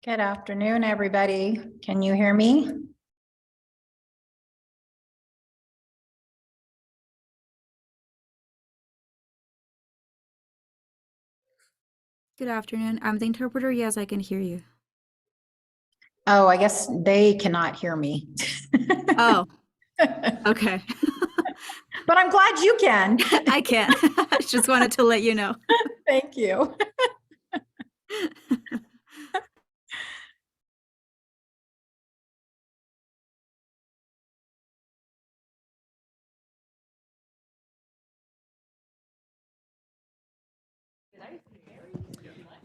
Good afternoon, everybody. Can you hear me? Good afternoon. I'm the interpreter. Yes, I can hear you. Oh, I guess they cannot hear me. Oh, okay. But I'm glad you can. I can. I just wanted to let you know. Thank you.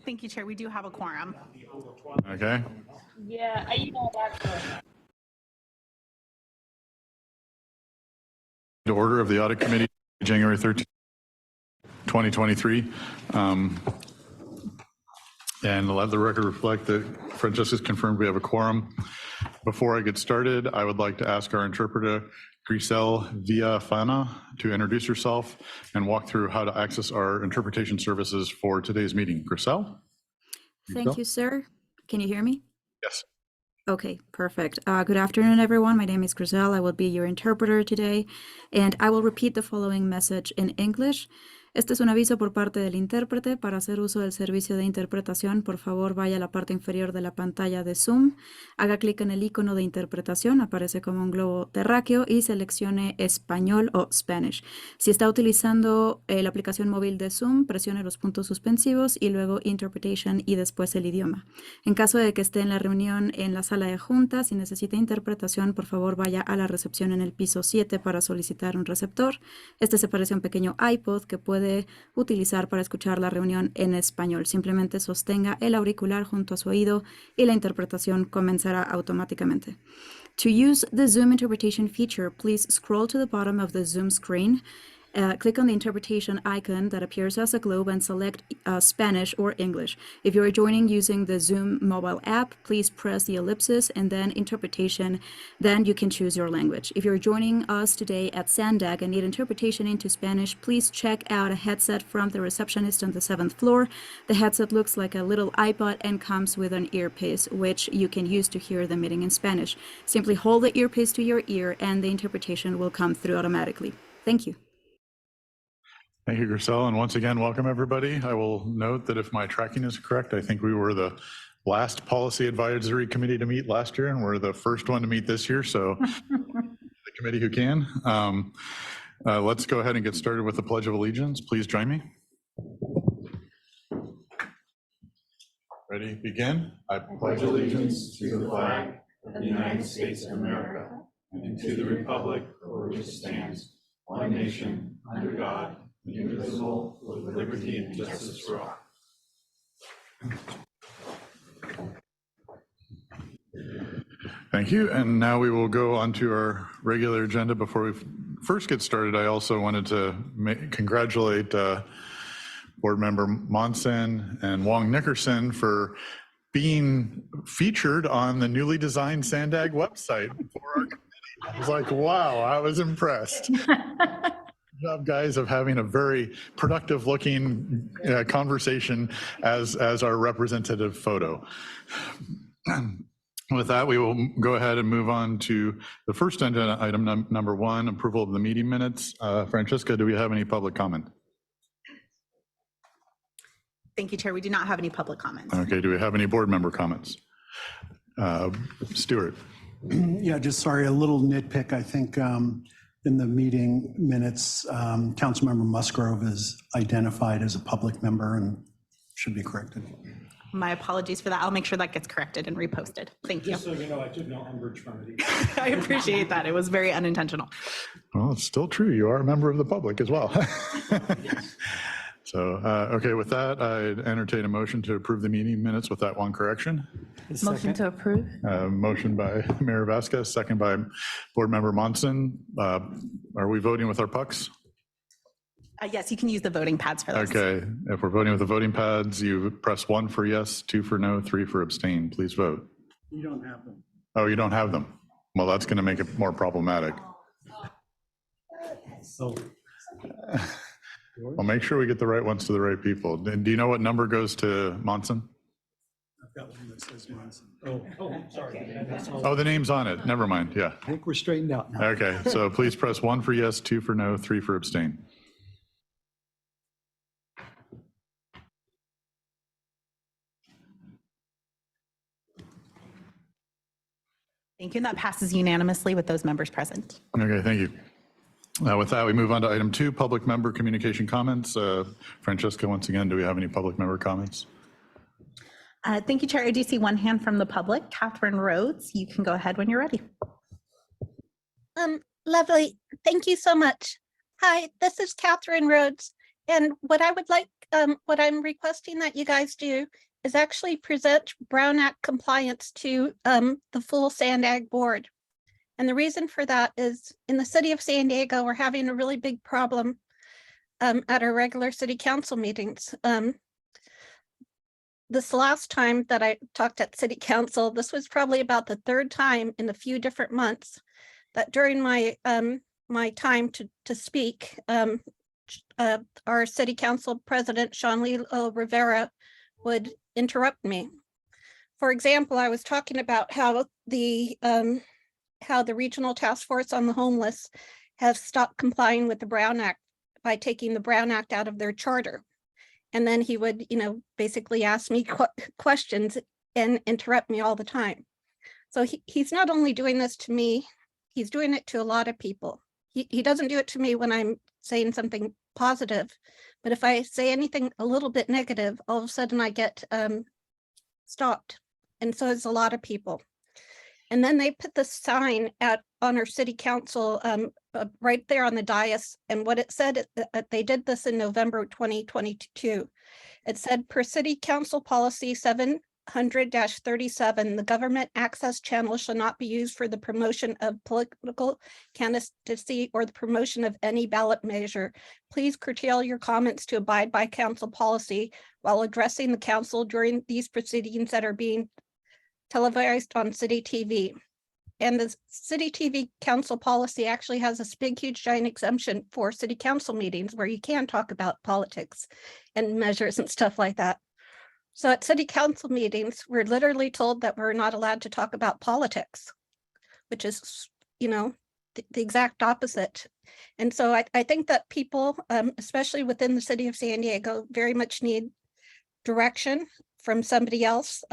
Thank you, Chair. We do have a quorum. Okay. Yeah, I emailed that. The order of the Audit Committee, January 13th, 2023. And let the record reflect that Francesca's confirmed we have a quorum. Before I get started, I would like to ask our interpreter, Grisel Villafana, to introduce herself and walk through how to access our interpretation services for today's meeting. Grisel? Thank you, sir. Can you hear me? Yes. Okay, perfect. Good afternoon, everyone. My name is Grisel. I will be your interpreter today, and I will repeat the following message in English. Este es un aviso por parte del intérprete. Para hacer uso del servicio de interpretación, por favor, vaya a la parte inferior de la pantalla de Zoom, haga clic en el icono de interpretación, aparece como un globo terráqueo, y seleccione español o Spanish. Si está utilizando la aplicación móvil de Zoom, presione los puntos suspensivos y luego Interpretation y después el idioma. En caso de que esté en la reunión en la sala de juntas y necesite interpretación, por favor, vaya a la recepción en el piso 7 para solicitar un receptor. Este se parece a un pequeño iPod que puede utilizar para escuchar la reunión en español. Simplemente sostenga el auricular junto a su oído y la interpretación comenzará automáticamente. To use the Zoom interpretation feature, please scroll to the bottom of the Zoom screen. Click on the interpretation icon that appears as a globe and select Spanish or English. If you are joining using the Zoom mobile app, please press the ellipsis and then interpretation. Then you can choose your language. If you're joining us today at Sandag and need interpretation into Spanish, please check out a headset from the receptionist on the 7th floor. The headset looks like a little iPod and comes with an earpiece, which you can use to hear the meeting in Spanish. Simply hold the earpiece to your ear and the interpretation will come through automatically. Thank you. Thank you, Grisel. And once again, welcome everybody. I will note that if my tracking is correct, I think we were the last policy advisory committee to meet last year, and we're the first one to meet this year. So the committee who can. Let's go ahead and get started with the Pledge of Allegiance. Please join me. Ready, begin. I pledge allegiance to the flag of the United States of America and to the republic for which it stands, one nation, under God, indivisible, with liberty and justice for all. Thank you. And now we will go on to our regular agenda. Before we first get started, I also wanted to congratulate Board Member Monson and Wong Nickerson for being featured on the newly designed Sandag website for our committee. I was like, wow, I was impressed. Good job, guys, of having a very productive looking conversation as our representative photo. With that, we will go ahead and move on to the first agenda item, number 1, approval of the meeting minutes. Francesca, do we have any public comment? Thank you, Chair. We do not have any public comments. Okay, do we have any board member comments? Stuart. Yeah, just sorry, a little nitpick. I think in the meeting minutes, Councilmember Musgrove is identified as a public member and should be corrected. My apologies for that. I'll make sure that gets corrected and reposted. Thank you. Just so you know, I took no umbrage from it. I appreciate that. It was very unintentional. Well, it's still true. You are a member of the public as well. So, okay, with that, I'd entertain a motion to approve the meeting minutes with that one correction. Motion to approve. Motion by Mayor Vasquez, second by Board Member Monson. Are we voting with our pucks? Yes, you can use the voting pads for those. Okay, if we're voting with the voting pads, you press 1 for yes, 2 for no, 3 for abstain. Please vote. You don't have them. Oh, you don't have them? Well, that's going to make it more problematic. So. Well, make sure we get the right ones to the right people. Do you know what number goes to Monson? I've got one that says Monson. Sorry. Oh, the name's on it. Never mind. Yeah. I think we're straightened out now. Okay, so please press 1 for yes, 2 for no, 3 for abstain. Thank you. And that passes unanimously with those members present. Okay, thank you. With that, we move on to item 2, public member communication comments. Francesca, once again, do we have any public member comments? Thank you, Chair. I do see one hand from the public. Catherine Rhodes, you can go ahead when you're ready. Lovely. Thank you so much. Hi, this is Catherine Rhodes. And what I would like, what I'm requesting that you guys do is actually present Brown Act compliance to the full Sand Ag board. And the reason for that is in the city of San Diego, we're having a really big problem at our regular city council meetings. This last time that I talked at city council, this was probably about the third time in a few different months that during my my time to speak, our city council president, Sean Lilo Rivera, would interrupt me. For example, I was talking about how the Regional Task Force on the Homeless have stopped complying with the Brown Act by taking the Brown Act out of their charter. And then he would, basically ask me questions and interrupt me all the time. So he's not only doing this to me, he's doing it to a lot of people. He doesn't do it to me when I'm saying something positive, but if I say anything a little bit negative, all of a sudden I get stopped. And so it's a lot of people. And then they put the sign out on our city council right there on the dais. And what it said, they did this in November 2022. It said, per city council policy 700-37, the government access channel shall not be used for the promotion of political candidacy or the promotion of any ballot measure. Please curtail your comments to abide by council policy while addressing the council during these proceedings that are being televised on city TV. And the city TV council policy actually has this big, huge, giant exemption for city council meetings where you can talk about politics and measures and stuff like that. So at city council meetings, we're literally told that we're not allowed to talk about politics, which is, the exact opposite. And so I think that people, especially within the city of San Diego, very much need direction from somebody else,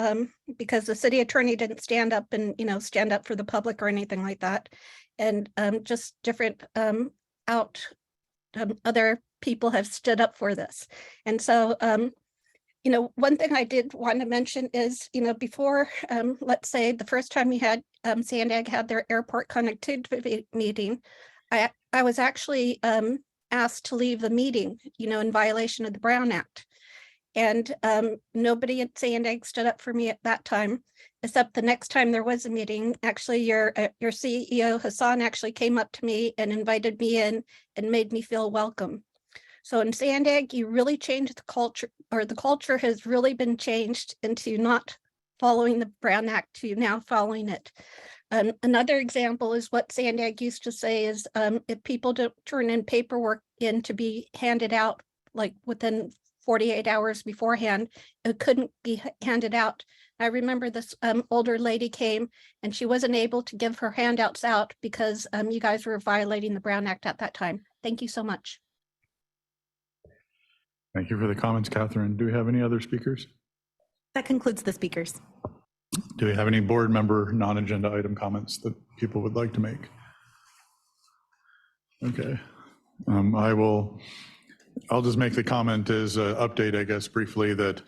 because the city attorney didn't stand up and, stand up for the public or anything like that. And just different other people have stood up for this. And so, one thing I did want to mention is, before, let's say the first time we had Sand Ag had their airport connectivity meeting, I was actually asked to leave the meeting, in violation of the Brown Act. And nobody at Sand Ag stood up for me at that time, except the next time there was a meeting. Actually, your CEO, Hassan, actually came up to me and invited me in and made me feel welcome. So in Sand Ag, you really changed the culture, or the culture has really been changed into not following the Brown Act to now following it. Another example is what Sand Ag used to say is if people don't turn in paperwork in to be handed out like within 48 hours beforehand, it couldn't be handed out. I remember this older lady came and she wasn't able to give her handouts out because you guys were violating the Brown Act at that time. Thank you so much. Thank you for the comments, Catherine. Do we have any other speakers? That concludes the speakers. Do we have any board member non-agenda item comments that people would like to make? Okay. I'll just make the comment as an update, I guess, briefly that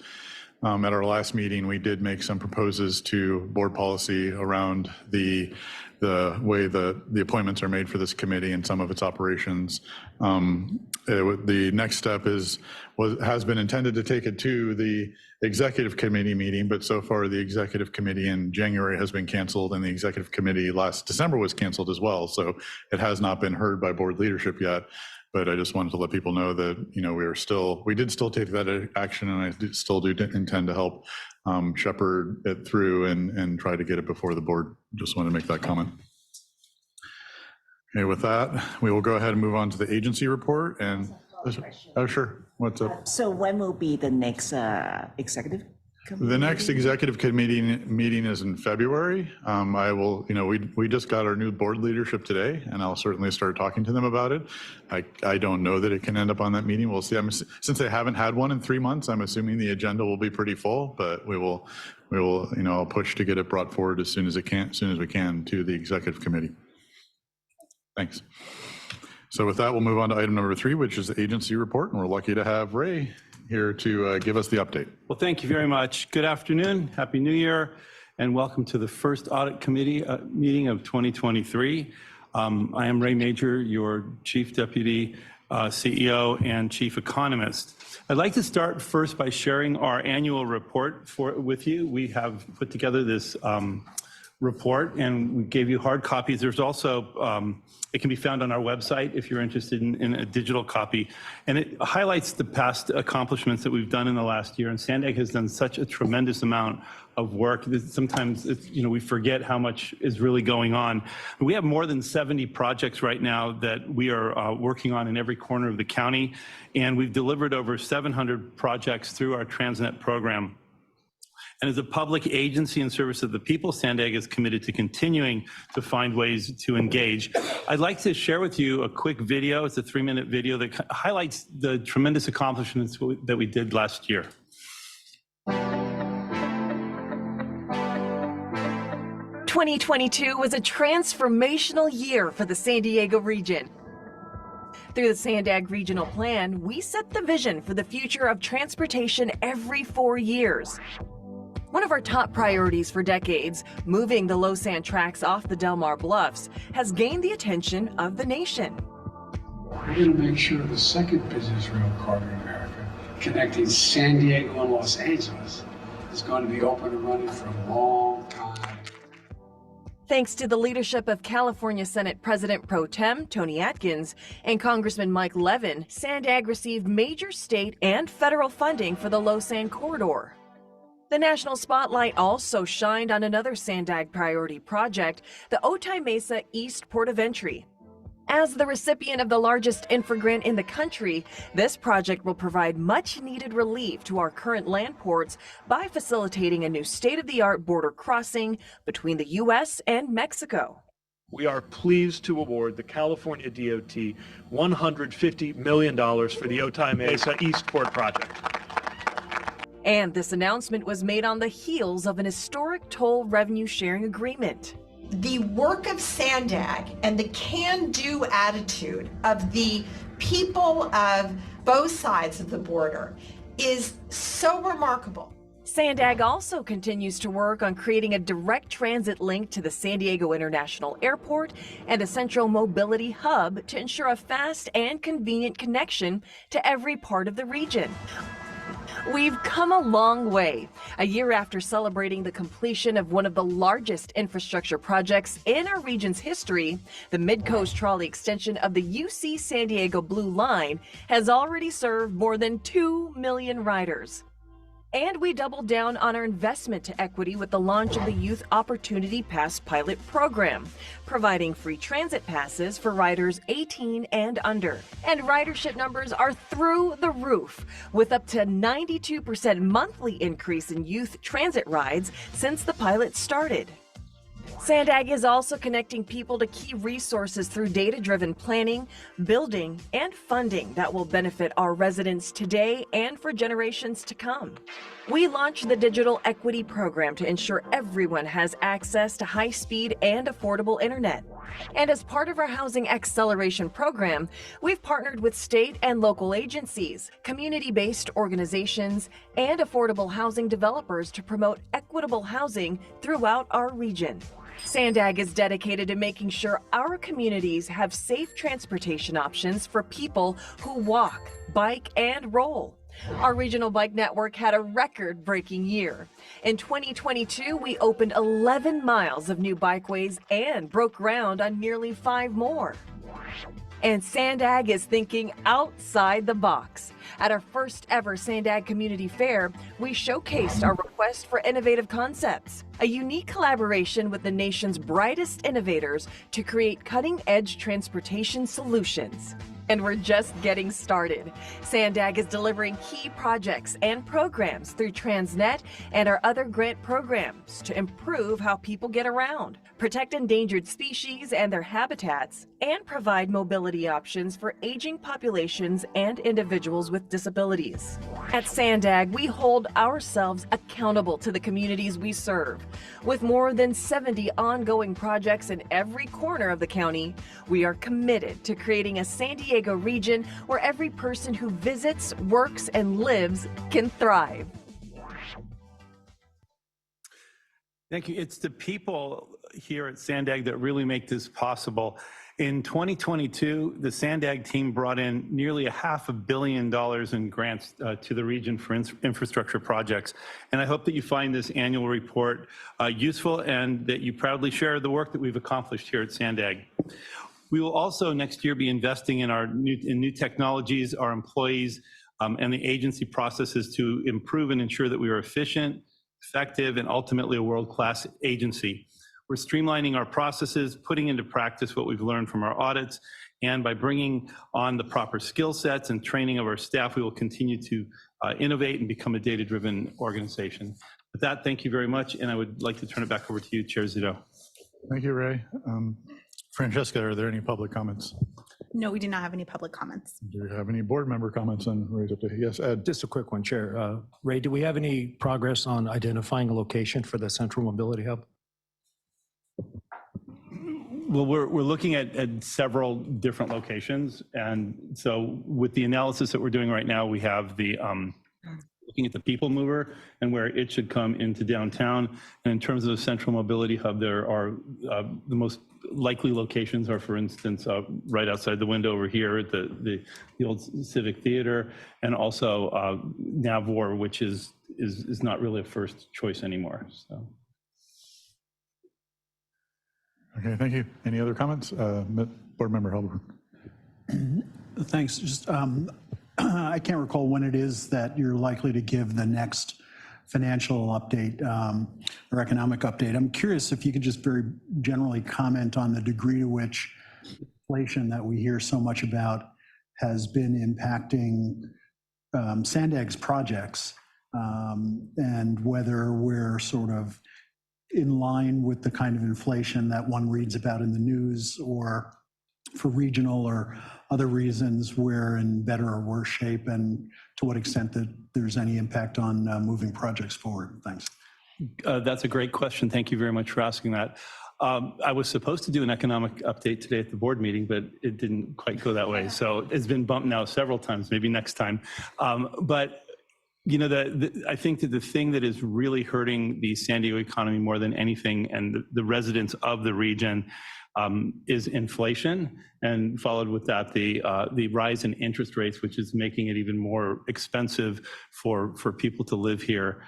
at our last meeting, we did make some proposals to board policy around the way the appointments are made for this committee and some of its operations. The next step has been intended to take it to the executive committee meeting, but so far the executive committee in January has been canceled and the executive committee last December was canceled as well. So it has not been heard by board leadership yet. But I just wanted to let people know that, we did still take that action, and I still do intend to help shepherd it through and try to get it before the board. Just want to make that comment. Okay, with that, we will go ahead and move on to the agency report. And oh, sure. What's up? So when will be the next executive The next executive committee meeting is in February. I will, we just got our new board leadership today, and I'll certainly start talking to them about it. I don't know that it can end up on that meeting. We'll see. Since they haven't had one in 3 months, I'm assuming the agenda will be pretty full, but we will, I'll push to get it brought forward as soon as we can to the executive committee. Thanks. So with that, we'll move on to item number 3, which is the agency report, and we're lucky to have Ray here to give us the update. Well, thank you very much. Good afternoon, Happy New Year, and welcome to the first audit committee meeting of 2023. I am Ray Major, your Chief Deputy CEO and Chief Economist. I'd like to start first by sharing our annual report with you. We have put together this report and we gave you hard copies. There's also, it can be found on our website if you're interested in a digital copy. And it highlights the past accomplishments that we've done in the last year. And SANDAG has done such a tremendous amount of work that sometimes we forget how much is really going on. We have more than 70 projects right now that we are working on in every corner of the county. And we've delivered over 700 projects through our Transnet program. And as a public agency in service of the people, SANDAG is committed to continuing to find ways to engage. I'd like to share with you a quick video. It's a 3-minute video that highlights the tremendous accomplishments that we did last year. 2022 was a transformational year for the San Diego region. Through the SANDAG Regional Plan, we set the vision for the future of transportation every 4 years. One of our top priorities for decades, moving the low sand tracks off the Del Mar Bluffs, has gained the attention of the nation. We're going to make sure the second busiest rail corridor in America, connecting San Diego and Los Angeles, is going to be open and running for a long time. Thanks to the leadership of California Senate President Pro Tem Tony Atkins and Congressman Mike Levin, SANDAG received major state and federal funding for the low sand corridor. The national spotlight also shined on another SANDAG priority project, the Otay Mesa East Port of Entry. As the recipient of the largest infra grant in the country, this project will provide much needed relief to our current land ports by facilitating a new state-of-the-art border crossing between the U.S. and Mexico. We are pleased to award the California DOT $150 million for the Otay Mesa East Port project. And this announcement was made on the heels of an historic toll revenue sharing agreement. The work of SANDAG and the can-do attitude of the people of both sides of the border is so remarkable. SANDAG also continues to work on creating a direct transit link to the San Diego International Airport and a central mobility hub to ensure a fast and convenient connection to every part of the region. We've come a long way. A year after celebrating the completion of one of the largest infrastructure projects in our region's history, the Mid-Coast Trolley extension of the UC San Diego Blue Line has already served more than 2 million riders. And we doubled down on our investment to equity with the launch of the Youth Opportunity Pass pilot program, providing free transit passes for riders 18 and under. And ridership numbers are through the roof, with up to 92% monthly increase in youth transit rides since the pilot started. SANDAG is also connecting people to key resources through data-driven planning, building, and funding that will benefit our residents today and for generations to come. We launched the Digital Equity Program to ensure everyone has access to high-speed and affordable internet. And as part of our Housing Acceleration Program, we've partnered with state and local agencies, community-based organizations, and affordable housing developers to promote equitable housing throughout our region. SANDAG is dedicated to making sure our communities have safe transportation options for people who walk, bike, and roll. Our regional bike network had a record-breaking year. In 2022, we opened 11 miles of new bikeways and broke ground on nearly 5 more. And SANDAG is thinking outside the box. At our first ever SANDAG Community Fair, we showcased our request for innovative concepts, a unique collaboration with the nation's brightest innovators to create cutting-edge transportation solutions. And we're just getting started. Sandag is delivering key projects and programs through Transnet and our other grant programs to improve how people get around, protect endangered species and their habitats, and provide mobility options for aging populations and individuals with disabilities. At Sandag, we hold ourselves accountable to the communities we serve. With more than 70 ongoing projects in every corner of the county, we are committed to creating a San Diego region where every person who visits, works, and lives can thrive. Thank you. It's the people here at Sandag that really make this possible. In 2022, the Sandag team brought in nearly $500 million in grants to the region for infrastructure projects. And I hope that you find this annual report useful and that you proudly share the work that we've accomplished here at Sandag. We will also next year be investing in new technologies, our employees, and the agency processes to improve and ensure that we are efficient, effective, and ultimately a world-class agency. We're streamlining our processes, putting into practice what we've learned from our audits, and by bringing on the proper skill sets and training of our staff, we will continue to innovate and become a data-driven organization. With that, thank you very much, and I would like to turn it back over to you, Chair Zito. Thank you, Ray. Francesca, are there any public comments? No, we do not have any public comments. Do we have any board member comments on Ray's update? Yes, Ed. Just a quick one, Chair. Ray, do we have any progress on identifying a location for the Central Mobility Hub? Well, we're looking at several different locations. And so with the analysis that we're doing right now, we have the looking at the people mover and where it should come into downtown. And in terms of the Central Mobility Hub, there are the most likely locations are, for instance, right outside the window over here at the old Civic Theater, and also Navor, which is not really a first choice anymore. So. Okay, thank you. Any other comments? Board Member Halberg. Thanks. Just I can't recall when it is that you're likely to give the next financial update or economic update. I'm curious if you could just very generally comment on the degree to which inflation that we hear so much about has been impacting Sandag's projects, and whether we're sort of in line with the kind of inflation that one reads about in the news, or for regional or other reasons we're in better or worse shape, and to what extent that there's any impact on moving projects forward. Thanks. That's a great question. Thank you very much for asking that. I was supposed to do an economic update today at the board meeting, but it didn't quite go that way. So it's been bumped now several times, maybe next time. But you know, I think that the thing that is really hurting the San Diego economy more than anything, and the residents of the region, is inflation, and followed with that the rise in interest rates, which is making it even more expensive for people to live here.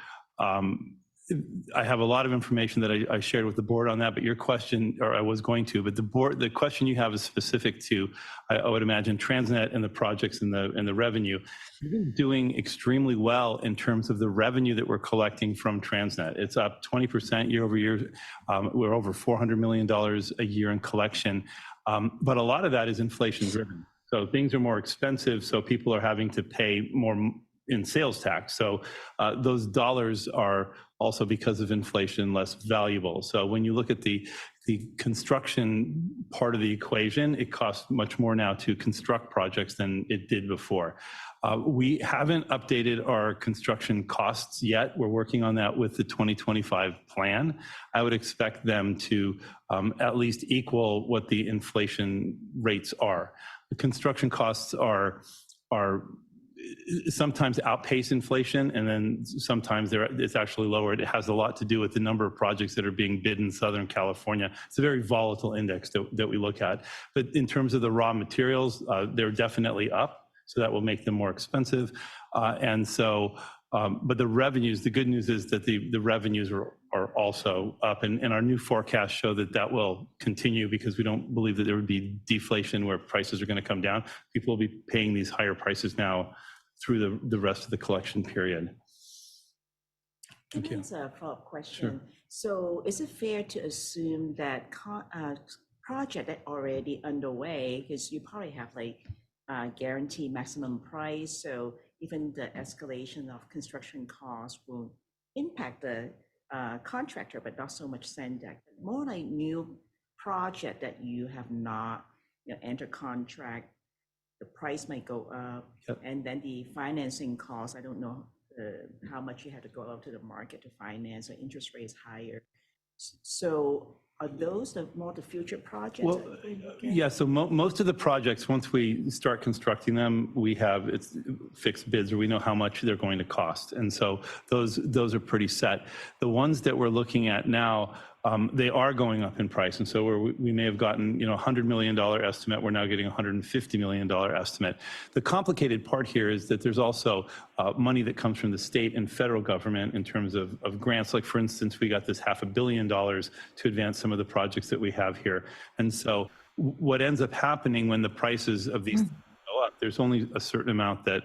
I have a lot of information that I shared with the board on that, but your question, or I was going to, but the question you have is specific to, I would imagine, Transnet and the projects and the revenue. We're doing extremely well in terms of the revenue that we're collecting from Transnet. It's up 20% year over year. We're over $400 million a year in collection, but a lot of that is inflation driven. So things are more expensive, so people are having to pay more in sales tax. So those dollars are also, because of inflation, less valuable. So when you look at the construction part of the equation, it costs much more now to construct projects than it did before. We haven't updated our construction costs yet. We're working on that with the 2025 plan. I would expect them to at least equal what the inflation rates are. The construction costs are sometimes outpace inflation, and then sometimes it's actually lowered. It has a lot to do with the number of projects that are being bid in Southern California. It's a very volatile index that we look at. But in terms of the raw materials, they're definitely up, so that will make them more expensive. And so, but the revenues, the good news is that the revenues are also up, and our new forecasts show that will continue, because we don't believe that there would be deflation where prices are going to come down. People will be paying these higher prices now through the rest of the collection period. Can I ask a follow-up question? Sure. So is it fair to assume that project that already underway, because you probably have like guarantee maximum price. So even the escalation of construction costs will impact the contractor, but not so much Sendak. More like new project that you have not enter contract, the price might go up. Yep. And then the financing costs, I don't know how much you have to go out to the market to finance, or interest rates higher. So are those more the future projects? Well, yeah, so most of the projects, once we start constructing them, we have it's fixed bids, or we know how much they're going to cost. And so those are pretty set. The ones that we're looking at now, they are going up in price. And so we may have gotten, $100 million estimate, we're now getting $150 million estimate. The complicated part here is that there's also money that comes from the state and federal government in terms of grants. Like, for instance, we got this $500 million to advance some of the projects that we have here. And so what ends up happening when the prices of these go up, there's only a certain amount that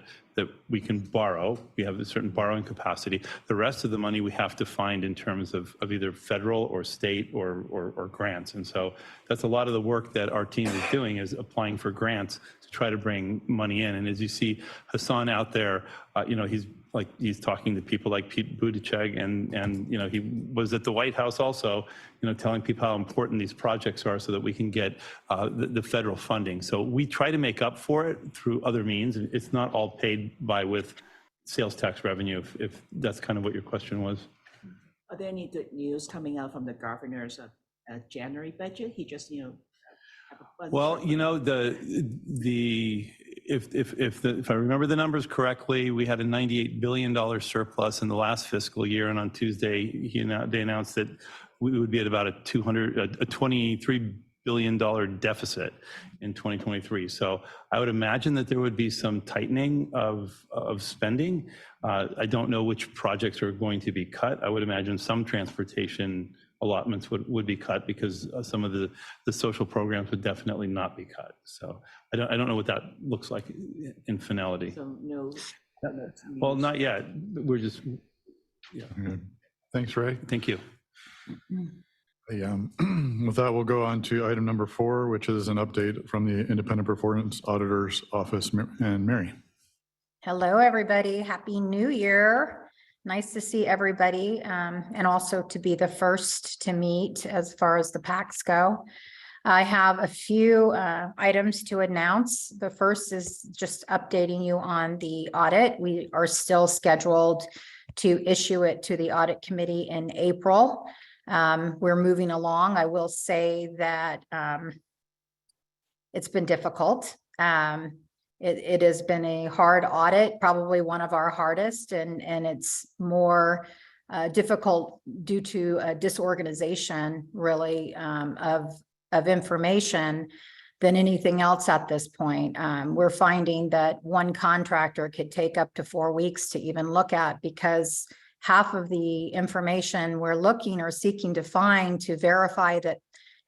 we can borrow. We have a certain borrowing capacity. The rest of the money we have to find in terms of either federal or state or grants. And so that's a lot of the work that our team is doing, is applying for grants to try to bring money in. And as you see Hassan out there, he's talking to people like Pete Buttigieg, and he was at the White House also, telling people how important these projects are so that we can get the federal funding. So we try to make up for it through other means. It's not all paid by with sales tax revenue, if that's kind of what your question was. Are there any good news coming out from the governor's January budget? He just, have a bunch Well, of if I remember the numbers correctly, we had a $98 billion surplus in the last fiscal year, and on Tuesday they announced that we would be at about a $23 billion deficit in 2023. So I would imagine that there would be some tightening of spending. I don't know which projects are going to be cut. I would imagine some transportation allotments would be cut, because some of the social programs would definitely not be cut. So I don't know what that looks like in finality. So no. Well, not yet. We're just, yeah. Thanks, Ray. Thank you. With that, we'll go on to item number 4, which is an update from the Independent Performance Auditor's Office. And Mary. Hello, everybody. Happy New Year. Nice to see everybody, and also to be the first to meet as far as the PACs go. I have a few items to announce. The first is just updating you on the audit. We are still scheduled to issue it to the audit committee in April. We're moving along. I will say that it's been difficult. It has been a hard audit, probably one of our hardest, and it's more difficult due to a disorganization, really, of information than anything else at this point. We're finding that one contractor could take up to 4 weeks to even look at, because half of the information we're looking or seeking to find to verify that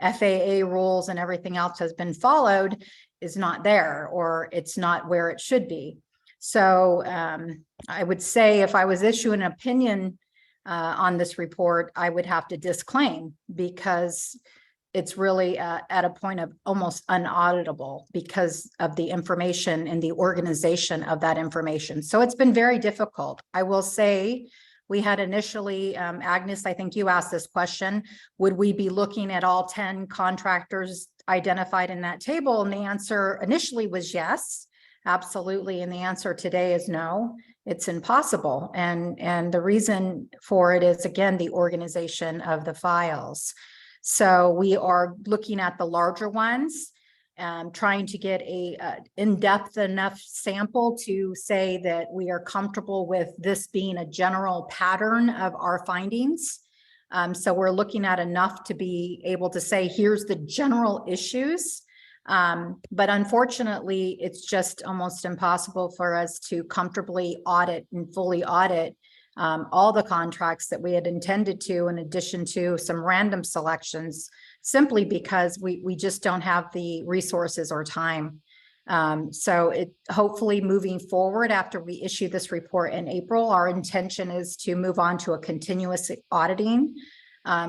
FAA rules and everything else has been followed is not there, or it's not where it should be. So I would say if I was issuing an opinion on this report, I would have to disclaim, because it's really at a point of almost unauditable because of the information and the organization of that information. So it's been very difficult. I will say, we had initially, Agnes, I think you asked this question, would we be looking at all 10 contractors identified in that table? And the answer initially was yes, absolutely. And the answer today is no, it's impossible. And the reason for it is, again, the organization of the files. So we are looking at the larger ones, trying to get a in-depth enough sample to say that we are comfortable with this being a general pattern of our findings. So we're looking at enough to be able to say, here's the general issues. But unfortunately, it's just almost impossible for us to comfortably audit and fully audit all the contracts that we had intended to, in addition to some random selections, simply because we just don't have the resources or time. So hopefully moving forward, after we issue this report in April, our intention is to move on to a continuous auditing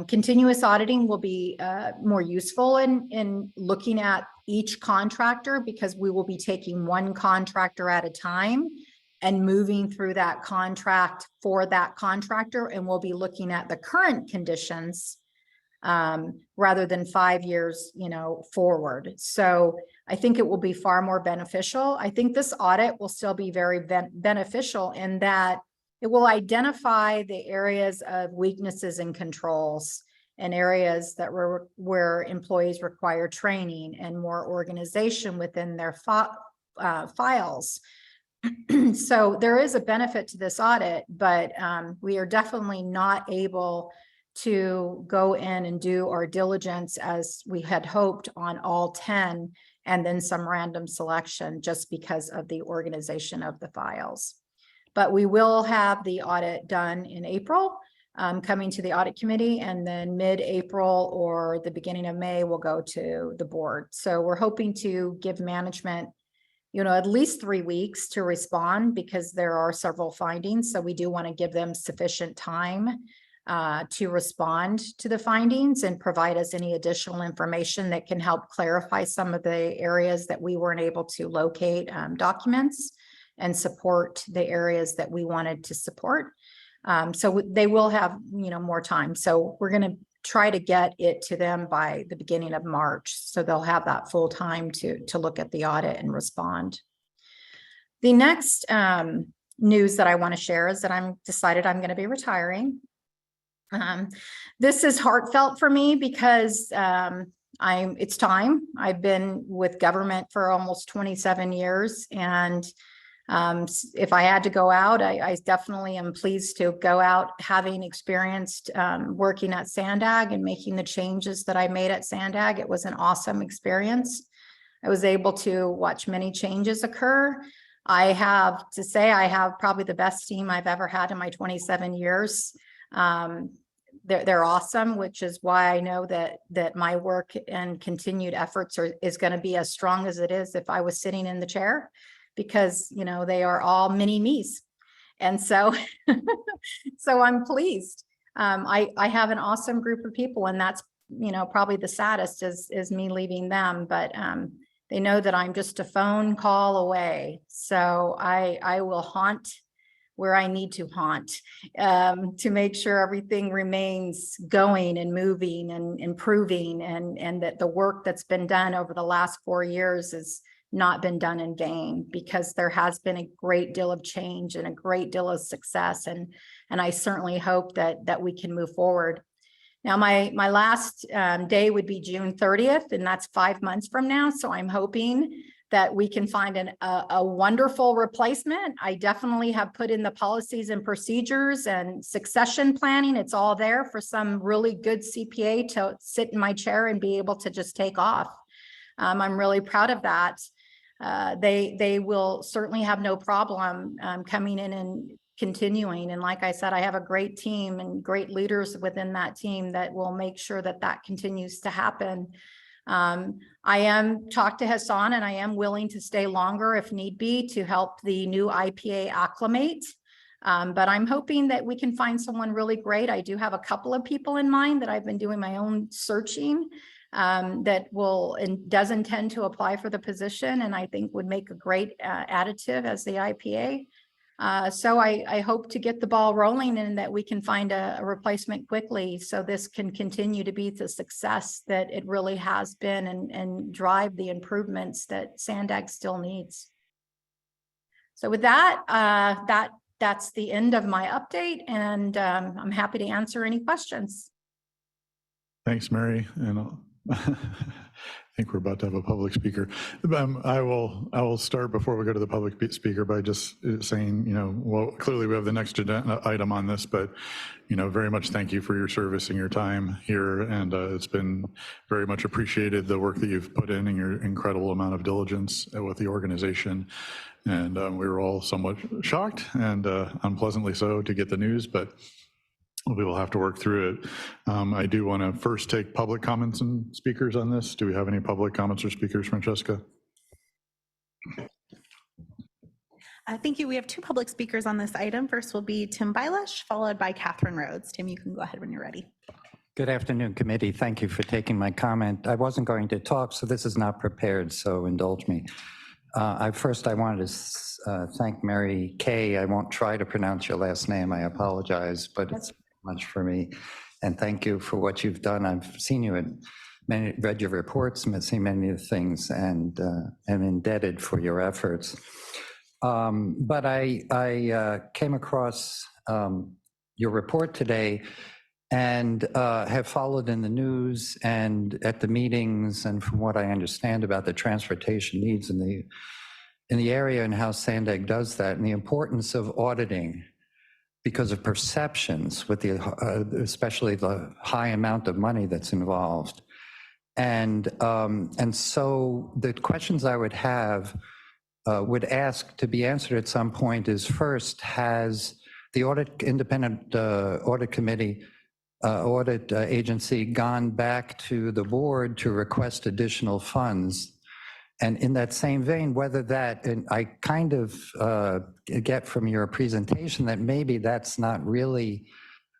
Continuous auditing will be more useful in looking at each contractor because we will be taking one contractor at a time and moving through that contract for that contractor. And we'll be looking at the current conditions rather than 5 years, forward. So I think it will be far more beneficial. I think this audit will still be very beneficial in that it will identify the areas of weaknesses and controls and areas that where employees require training and more organization within their files. So there is a benefit to this audit, but we are definitely not able to go in and do our diligence as we had hoped on all 10 and then some random selection just because of the organization of the files. But we will have the audit done in April, coming to the audit committee, and then mid-April or the beginning of May will go to the board. So we're hoping to give management, at least 3 weeks to respond because there are several findings. So we do want to give them sufficient time to respond to the findings and provide us any additional information that can help clarify some of the areas that we weren't able to locate documents and support the areas that we wanted to support. So they will have, more time. So we're going to try to get it to them by the beginning of March. So they'll have that full time to look at the audit and respond. The next news that I want to share is that I'm going to be retiring. This is heartfelt for me because it's time. I've been with government for almost 27 years. And if I had to go out, I definitely am pleased to go out having experienced working at Sandag and making the changes that I made at Sandag. It was an awesome experience. I was able to watch many changes occur. I have to say I have probably the best team I've ever had in my 27 years. They're awesome, which is why I know that my work and continued efforts is going to be as strong as it is if I was sitting in the chair. Because, they are all mini me's. And so, so I'm pleased. I have an awesome group of people, and that's, probably the saddest is me leaving them, but they know that I'm just a phone call away. So I will haunt where I need to haunt to make sure everything remains going and moving and improving, and that the work that's been done over the last 4 years is not been done in vain, because there has been a great deal of change and a great deal of success. And I certainly hope that we can move forward. Now, my last day would be June 30th, and that's 5 months from now. So I'm hoping that we can find a wonderful replacement. I definitely have put in the policies and procedures and succession planning. It's all there for some really good CPA to sit in my chair and be able to just take off. I'm really proud of that. They will certainly have no problem coming in and continuing. And like I said, I have a great team and great leaders within that team that will make sure that continues to happen. I am talked to Hassan, and I am willing to stay longer if need be to help the new IPA acclimate. But I'm hoping that we can find someone really great. I do have a couple of people in mind that I've been doing my own searching that does intend to apply for the position, and I think would make a great additive as the IPA. So I hope to get the ball rolling and that we can find a replacement quickly so this can continue to be the success that it really has been and drive the improvements that Sandag still needs. So with that, that's the end of my update, and I'm happy to answer any questions. Thanks, Mary. And I think we're about to have a public speaker. I will start before we go to the public speaker by just saying, well, clearly we have the next item on this, but, very much thank you for your service and your time here. And it's been very much appreciated, the work that you've put in and your incredible amount of diligence with the organization. And we were all somewhat shocked and unpleasantly so to get the news, but we will have to work through it. I do want to first take public comments and speakers on this. Do we have any public comments or speakers, Francesca? Thank you. We have 2 public speakers on this item. First will be Tim Bylish, followed by Catherine Rhodes. Tim, you can go ahead when you're ready. Good afternoon, committee. Thank you for taking my comment. I wasn't going to talk, so this is not prepared, so indulge me. First, I wanted to thank Mary Kay. I won't try to pronounce your last name. I apologize, but it's much for me. And thank you for what you've done. I've seen you in read your reports, seen many of the things, and am indebted for your efforts. But I came across your report today and have followed in the news and at the meetings, and from what I understand about the transportation needs in the area and how Sandag does that, and the importance of auditing because of perceptions with especially the high amount of money that's involved. And so the questions I would have would ask to be answered at some point is, first, has the independent audit committee audit agency gone back to the board to request additional funds? And in that same vein, whether that, and I kind of get from your presentation that maybe that's not really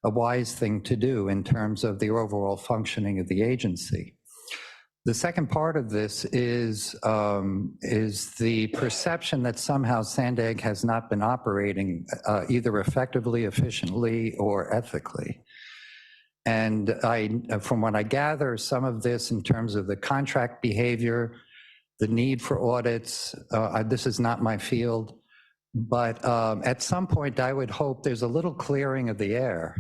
a wise thing to do in terms of the overall functioning of the agency. The second part of this is the perception that somehow Sandag has not been operating either effectively, efficiently, or ethically. And from what I gather, some of this in terms of the contract behavior, the need for audits, this is not my field, but at some point I would hope there's a little clearing of the air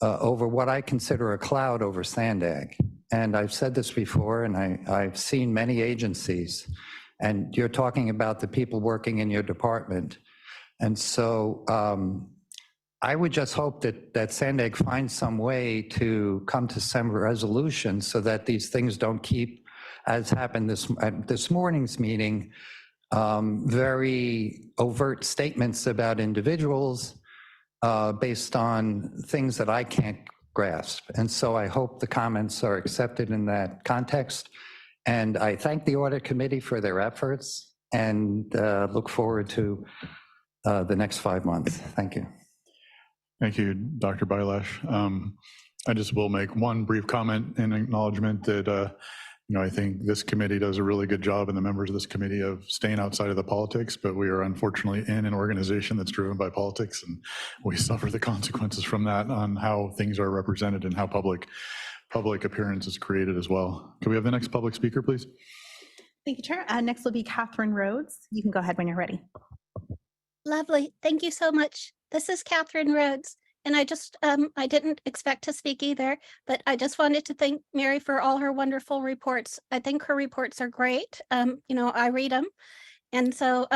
over what I consider a cloud over Sandag. And I've said this before, and I've seen many agencies, and you're talking about the people working in your department. And so I would just hope that Sandag finds some way to come to some resolution so that these things don't keep, as happened at this morning's meeting, very overt statements about individuals based on things that I can't grasp. And so I hope the comments are accepted in that context. And I thank the audit committee for their efforts and look forward to the next 5 months. Thank you. Thank you, Dr. Bailash. I just will make one brief comment in acknowledgement that I think this committee does a really good job, and the members of this committee, of staying outside of the politics, but we are unfortunately in an organization that's driven by politics, and we suffer the consequences from that on how things are represented and how public appearance is created as well. Can we have the next public speaker, please? Thank you, Chair. Next will be Catherine Rhodes. You can go ahead when you're ready. Lovely. Thank you so much. This is Catherine Rhodes. And I just, I didn't expect to speak either, but I just wanted to thank Mary for all her wonderful reports. I think her reports are great. I read them. And so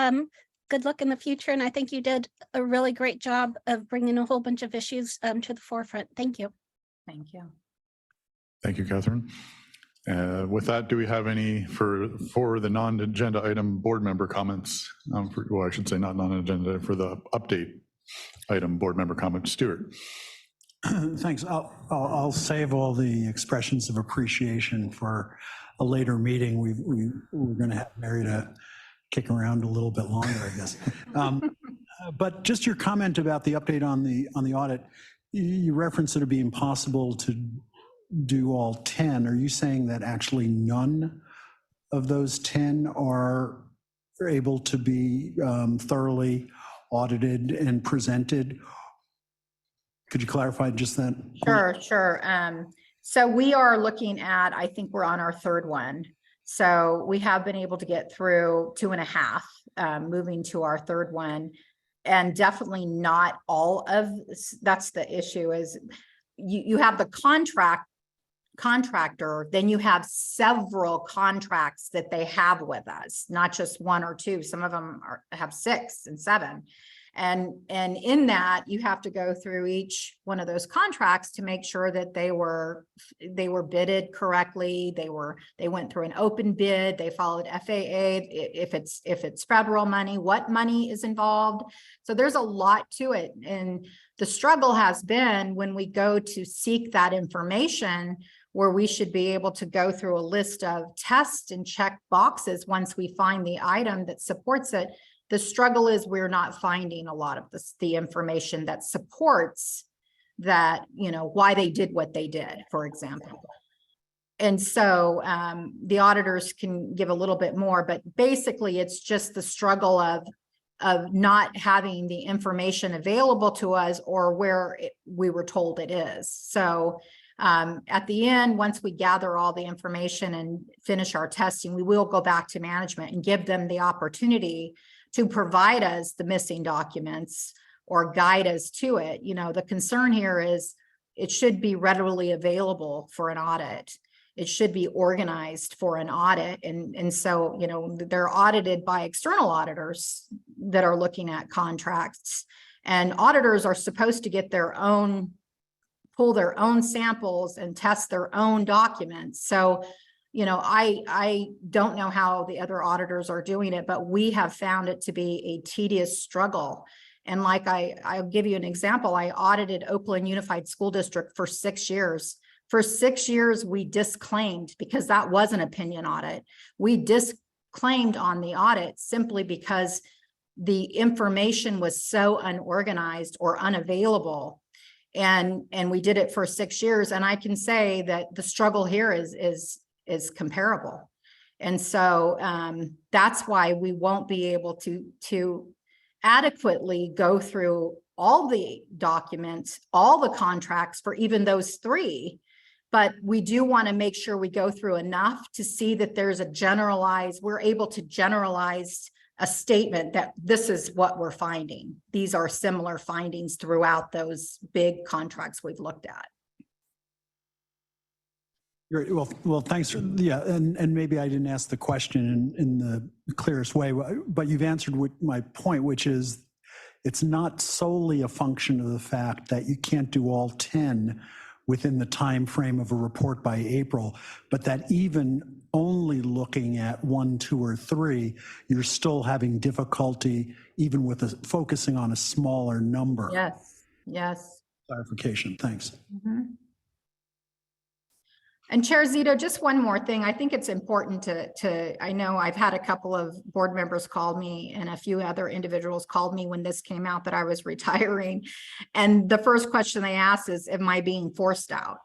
good luck in the future. And I think you did a really great job of bringing a whole bunch of issues to the forefront. Thank you. Thank you. Thank you, Catherine. With that, do we have any for the non-agenda item board member comments? Well, I should say not non-agenda, for the update item board member comments. Stuart. Thanks. I'll save all the expressions of appreciation for a later meeting. We're going to have Mary to kick around a little bit longer, I guess. But just your comment about the update on the audit, you referenced it would be impossible to do all 10. Are you saying that actually none of those 10 are able to be thoroughly audited and presented? Could you clarify just that? Sure. So we are looking at, I think we're on our third one. So we have been able to get through 2.5, moving to our third one, and definitely not all of, that's the issue, is you have the contractor, then you have several contracts that they have with us, not just one or two. Some of them have 6 and 7. And in that, you have to go through each one of those contracts to make sure that they were bidded correctly. They went through an open bid. They followed FAA. If it's federal money, what money is involved. So there's a lot to it. And the struggle has been when we go to seek that information, where we should be able to go through a list of tests and check boxes once we find the item that supports it. The struggle is we're not finding a lot of the information that supports that, why they did what they did, for example. And so the auditors can give a little bit more, but basically it's just the struggle of not having the information available to us or where we were told it is. So at the end, once we gather all the information and finish our testing, we will go back to management and give them the opportunity to provide us the missing documents or guide us to it. The concern here is it should be readily available for an audit. It should be organized for an audit. And so, they're audited by external auditors that are looking at contracts, and auditors are supposed to get pull their own samples and test their own documents. So, I don't know how the other auditors are doing it, but we have found it to be a tedious struggle. And like I'll give you an example. I audited Oakland Unified School District for 6 years. For 6 years, we disclaimed, because that was an opinion audit. We disclaimed on the audit simply because the information was so unorganized or unavailable. And we did it for 6 years. And I can say that the struggle here is comparable. And so that's why we won't be able to adequately go through all the documents, all the contracts for even those 3. But we do want to make sure we go through enough to see that there's we're able to generalize a statement that this is what we're finding. These are similar findings throughout those big contracts we've looked at. Great. Well, thanks. And maybe I didn't ask the question in the clearest way, but you've answered my point, which is it's not solely a function of the fact that you can't do all 10 within the time frame of a report by April, but that even only looking at 1, 2, or 3, you're still having difficulty even with focusing on a smaller number. Yes. Clarification, thanks. Mm-hmm. And Chair Zito, just one more thing. I think it's important I know I've had a couple of board members call me and a few other individuals called me when this came out that I was retiring. And the first question they asked is, am I being forced out?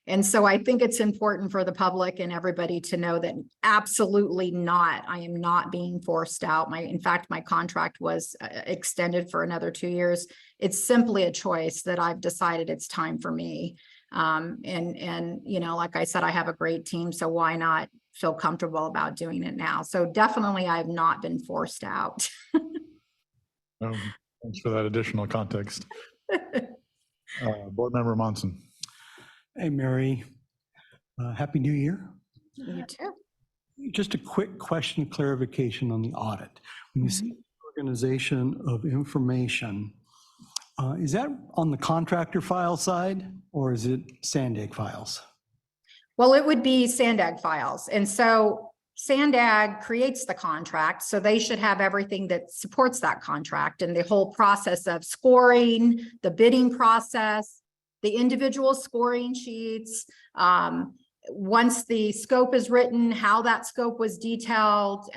And so I think it's important for the public and everybody to know that absolutely not. I am not being forced out. In fact, my contract was extended for another 2 years. It's simply a choice that I've decided it's time for me. Like I said, I have a great team, so why not feel comfortable about doing it now? So definitely I have not been forced out. Thanks for that additional context. Board Member Monson. Hey, Mary. Happy New Year. You too. Just a quick question, clarification on the audit. When you say organization of information, is that on the contractor file side or is it Sandag files? Well, it would be Sandag files. And so Sandag creates the contract, so they should have everything that supports that contract and the whole process of scoring, the bidding process, the individual scoring sheets. Once the scope is written, how that scope was detailed,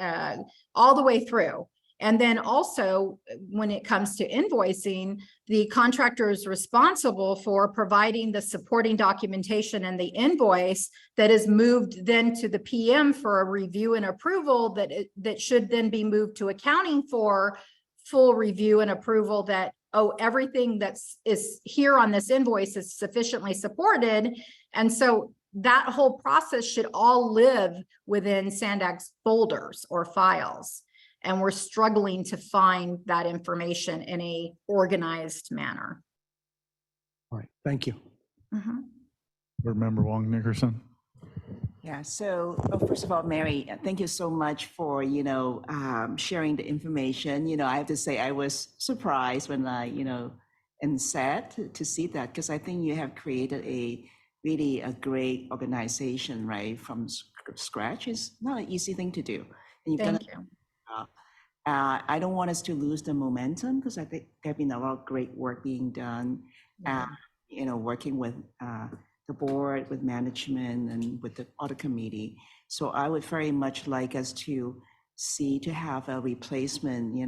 all the way through. And then also, when it comes to invoicing, the contractor is responsible for providing the supporting documentation and the invoice that is moved then to the PM for a review and approval that should then be moved to accounting for full review and approval that, everything is here on this invoice is sufficiently supported. And so that whole process should all live within Sandag's folders or files. And we're struggling to find that information in a organized manner. All right, thank you. Board Member Wong Nickerson. Yeah, so first of all, Mary, thank you so much for, sharing the information. I have to say I was surprised when and sad to see that, because I think you have created a great organization, right, from scratch. It's not an easy thing to do. And Thank you. I don't want us to lose the momentum, because I think there have been a lot of great work being done, working with the board, with management, and with the audit committee. So I would very much like us to have a replacement,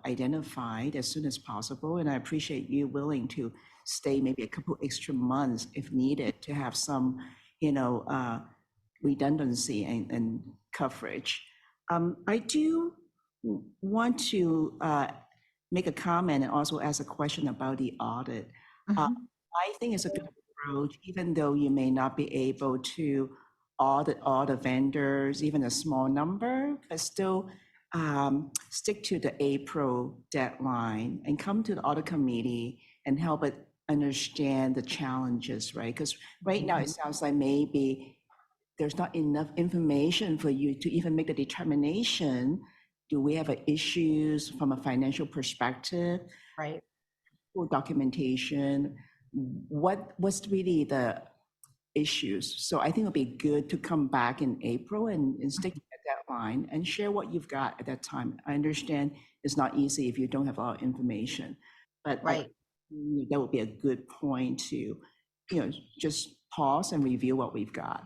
identified as soon as possible. And I appreciate you willing to stay maybe a couple extra months if needed to have some, redundancy and coverage. I do want to make a comment and also ask a question about the audit. I think it's a good approach, even though you may not be able to audit all the vendors, even a small number, but still stick to the April deadline and come to the audit committee and help it understand the challenges, right? Because right now it sounds like maybe there's not enough information for you to even make the determination. Do we have issues from a financial perspective? Right. Or documentation? What's really the issues? So I think it'll be good to come back in April and stick at that line and share what you've got at that time. I understand it's not easy if you don't have a lot of information, but Right. that would be a good point to, just pause and review what we've got.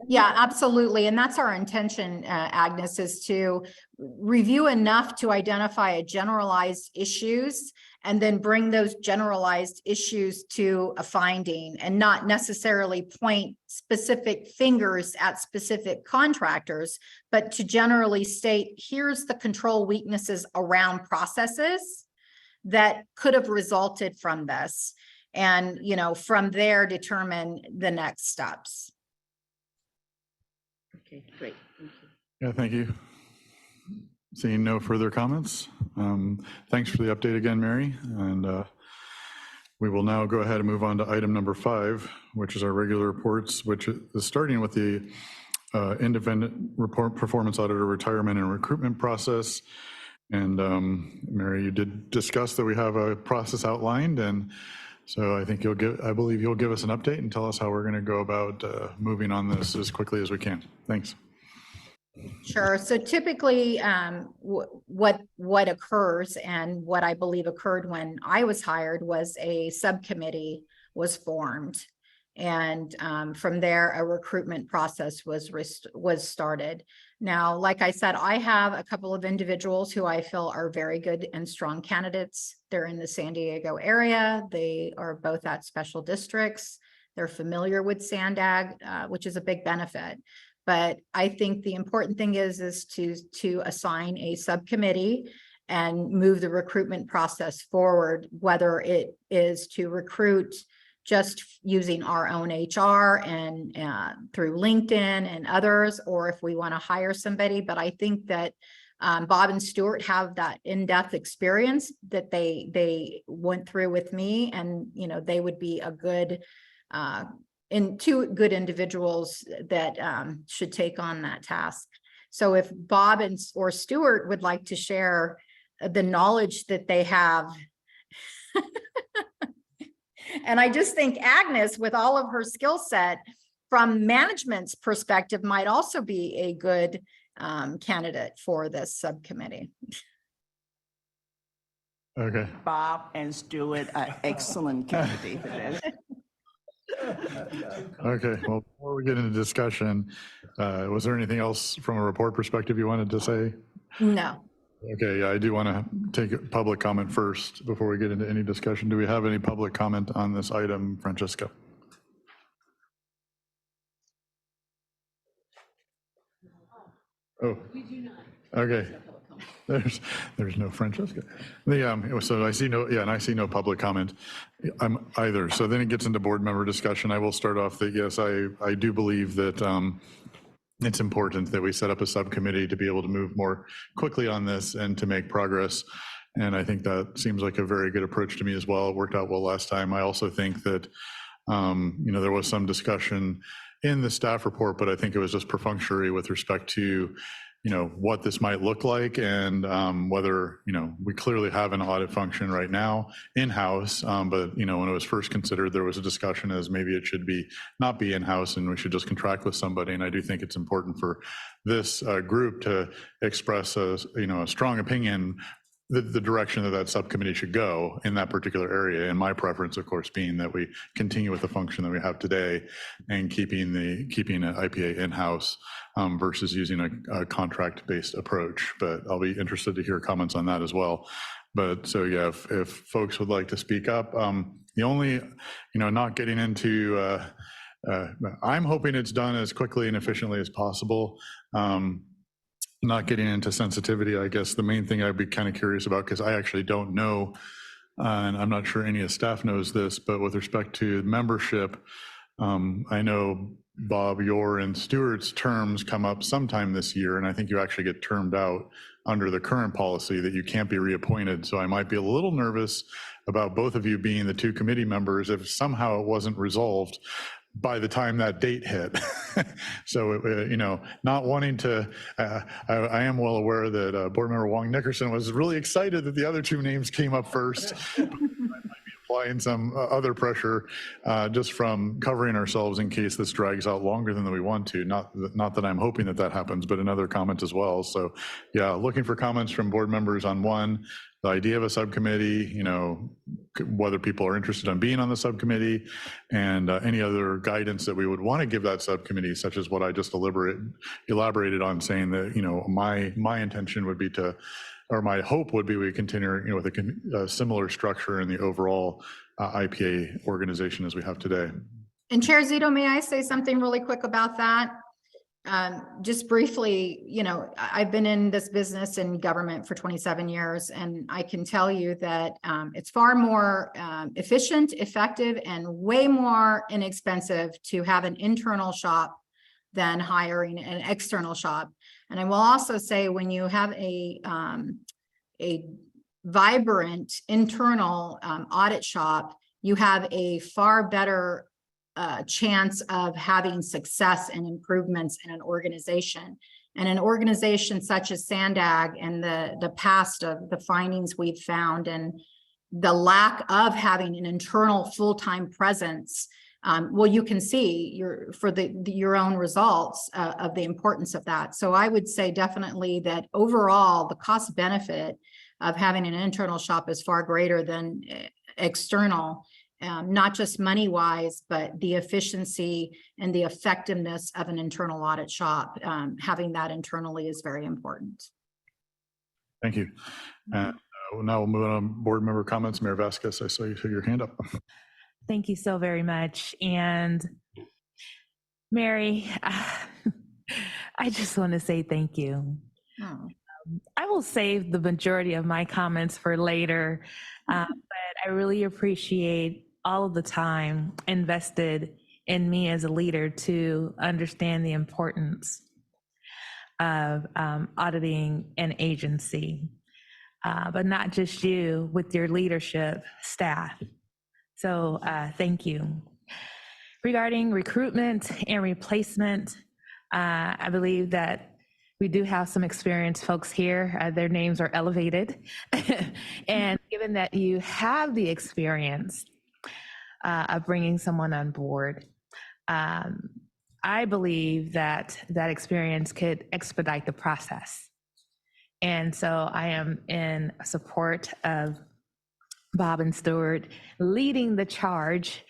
Yeah, absolutely. And that's our intention, Agnes, is to review enough to identify generalized issues and then bring those generalized issues to a finding and not necessarily point specific fingers at specific contractors, but to generally state, here's the control weaknesses around processes that could have resulted from this. And, from there, determine the next steps. Okay, great. Thank you. Yeah, thank you. Seeing no further comments. Thanks for the update again, Mary. And we will now go ahead and move on to item number 5, which is our regular reports, which is starting with the independent report performance auditor retirement and recruitment process. And Mary, you did discuss that we have a process outlined, and so I think I believe you'll give us an update and tell us how we're going to go about moving on this as quickly as we can. Thanks. Sure. So typically what occurs and what I believe occurred when I was hired was a subcommittee was formed. And from there, a recruitment process was started. Now, like I said, I have a couple of individuals who I feel are very good and strong candidates. They're in the San Diego area. They are both at special districts. They're familiar with SANDAG, which is a big benefit. But I think the important thing is to assign a subcommittee and move the recruitment process forward, whether it is to recruit just using our own HR and through LinkedIn and others, or if we want to hire somebody. But I think that Bob and Stuart have that in-depth experience that they went through with me, and they would be a good two good individuals that should take on that task. So if Bob or Stuart would like to share the knowledge that they have. And I just think Agnes, with all of her skill set from management's perspective, might also be a good candidate for this subcommittee. Okay. Bob and Stuart are excellent candidates for this. Okay, well, before we get into discussion, was there anything else from a report perspective you wanted to say? No. Okay, yeah, I do want to take a public comment first before we get into any discussion. Do we have any public comment on this item, Francesca? Oh, we do not. Okay. There's no Francesca. So I see I see no public comment either. So then it gets into board member discussion. I will start off that, yes, I do believe that it's important that we set up a subcommittee to be able to move more quickly on this and to make progress. And I think that seems like a very good approach to me as well. It worked out well last time. I also think that, there was some discussion in the staff report, but I think it was just perfunctory with respect to, what this might look like and whether, we clearly have an audit function right now in-house, but, when it was first considered, there was a discussion as maybe it should not be in-house and we should just contract with somebody. And I do think it's important for this group to express a strong opinion the direction that subcommittee should go in that particular area. And my preference, of course, being that we continue with the function that we have today and keeping an IPA in-house versus using a contract-based approach. But I'll be interested to hear comments on that as well. But so yeah, if folks would like to speak up, The only, not getting into, I'm hoping it's done as quickly and efficiently as possible. Not getting into sensitivity, I guess the main thing I'd be kind of curious about, because I actually don't know, and I'm not sure any of staff knows this, but with respect to membership, I know Bob, your and Stuart's terms come up sometime this year, and I think you actually get termed out under the current policy that you can't be reappointed. So I might be a little nervous about both of you being the two committee members if somehow it wasn't resolved by the time that date hit. So, not wanting to, I am well aware that Board Member Wong Nickerson was really excited that the other two names came up first. Applying some other pressure just from covering ourselves in case this drags out longer than we want to. Not that I'm hoping that happens, but another comment as well. So yeah, looking for comments from board members on one, the idea of a subcommittee, whether people are interested in being on the subcommittee, and any other guidance that we would want to give that subcommittee, such as what I just elaborated on, saying that, my intention would be to, or my hope would be we continue with a similar structure in the overall IPA organization as we have today. And Chair Zito, may I say something really quick about that? Just briefly, I've been in this business in government for 27 years, and I can tell you that it's far more efficient, effective, and way more inexpensive to have an internal shop than hiring an external shop. And I will also say, when you have a vibrant internal audit shop, you have a far better chance of having success and improvements in an organization. And an organization such as Sandag, and the past of the findings we've found, and the lack of having an internal full-time presence, well, you can see your own results of the importance of that. So I would say definitely that overall, the cost benefit of having an internal shop is far greater than external, not just money wise, but the efficiency and the effectiveness of an internal audit shop. Having that internally is very important. Thank you. Now we'll move on to board member comments. Mayor Vasquez, I saw you put your hand up. Thank you so very much. And Mary, I just want to say thank you. Oh. I will save the majority of my comments for later, but I really appreciate all of the time invested in me as a leader to understand the importance of auditing an agency, but not just you, with your leadership staff. So thank you. Regarding recruitment and replacement, I believe that we do have some experienced folks here. Their names are elevated. And given that you have the experience of bringing someone on board, I believe that that experience could expedite the process. And so I am in support of Bob and Stuart leading the charge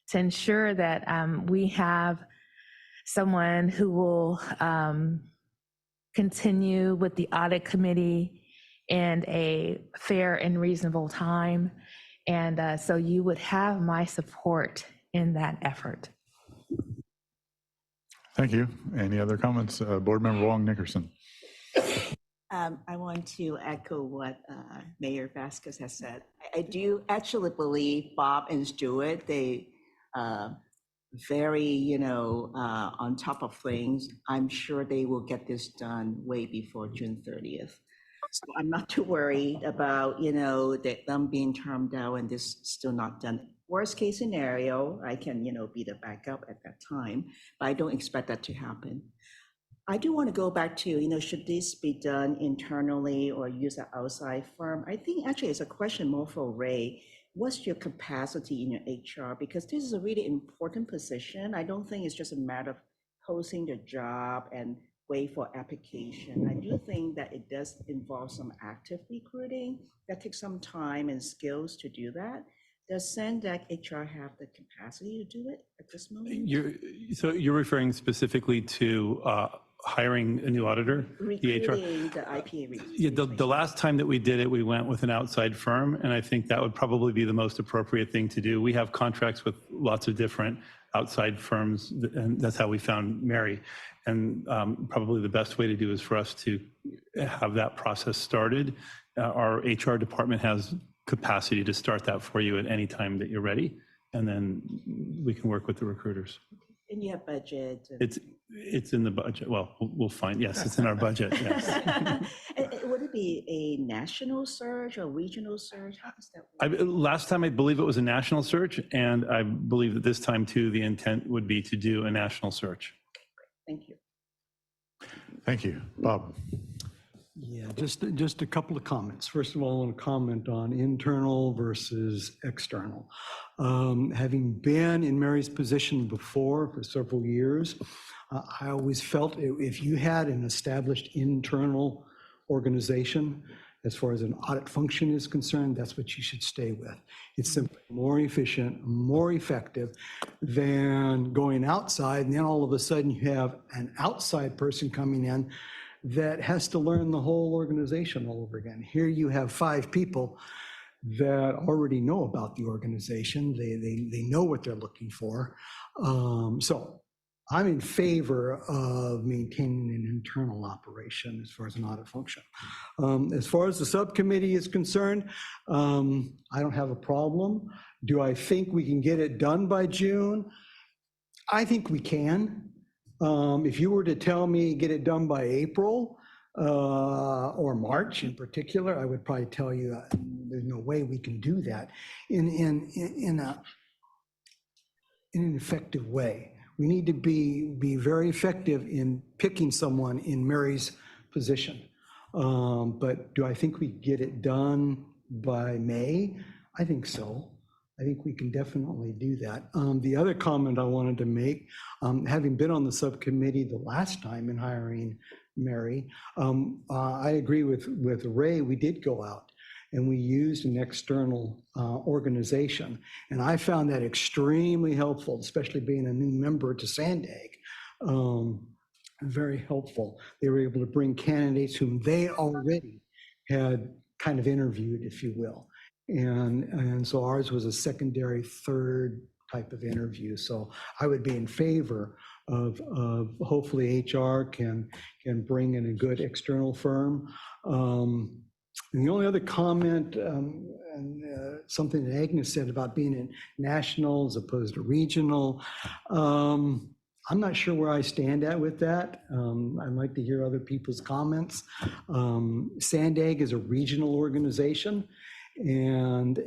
to ensure that we have someone who will continue with the audit committee in a fair and reasonable time. And so you would have my support in that effort. Thank you. Any other comments? Board Member Wong Nickerson. I want to echo what Mayor Vasquez has said. I do actually believe Bob and Stuart, they very, on top of things. I'm sure they will get this done way before June 30th. So I'm not too worried about, them being termed out and this still not done. Worst case scenario, I can, be the backup at that time, but I don't expect that to happen. I do want to go back to, should this be done internally or use an outside firm? I think actually it's a question more for Ray. What's your capacity in your HR? Because this is a really important position. I don't think it's just a matter of posting the job and wait for application. I do think that it does involve some active recruiting. That takes some time and skills to do that. Does Sandag HR have the capacity to do it at this moment? So you're referring specifically to hiring a new auditor, the HR. Recruiting the IP. Yeah, the last time that we did it, we went with an outside firm, and I think that would probably be the most appropriate thing to do. We have contracts with lots of different outside firms, and that's how we found Mary. And probably the best way to do is for us to have that process started. Our HR department has capacity to start that for you at any time that you're ready, and then we can work with the recruiters. And you have budget. It's in the budget. Well, we'll find, yes, it's in our budget, yes. And would it be a national search or regional search? How does that work? Last time, I believe it was a national search, and I believe that this time too, the intent would be to do a national search. Thank you. Thank you. Bob? Yeah, just a couple of comments. First of all, I want to comment on internal versus external. Having been in Mary's position before for several years, I always felt if you had an established internal organization, as far as an audit function is concerned, that's what you should stay with. It's simply more efficient, more effective than going outside, and then all of a sudden you have an outside person coming in that has to learn the whole organization all over again. Here you have 5 people that already know about the organization. They know what they're looking for. So I'm in favor of maintaining an internal operation as far as an audit function. As far as the subcommittee is concerned, I don't have a problem. Do I think we can get it done by June? I think we can. If you were to tell me get it done by April or March in particular, I would probably tell you there's no way we can do that in an effective way. We need to be very effective in picking someone in Mary's position. But do I think we get it done by May? I think so. I think we can definitely do that. The other comment I wanted to make, having been on the subcommittee the last time in hiring Mary, I agree with Ray. We did go out and we used an external organization. And I found that extremely helpful, especially being a new member to Sandag. Very helpful. They were able to bring candidates whom they already had kind of interviewed, if you will. And so ours was a secondary, third type of interview. So I would be in favor of hopefully HR can bring in a good external firm. And the only other comment, something that Agnes said about being in national as opposed to regional, I'm not sure where I stand at with that. I'd like to hear other people's comments. Sandag is a regional organization, and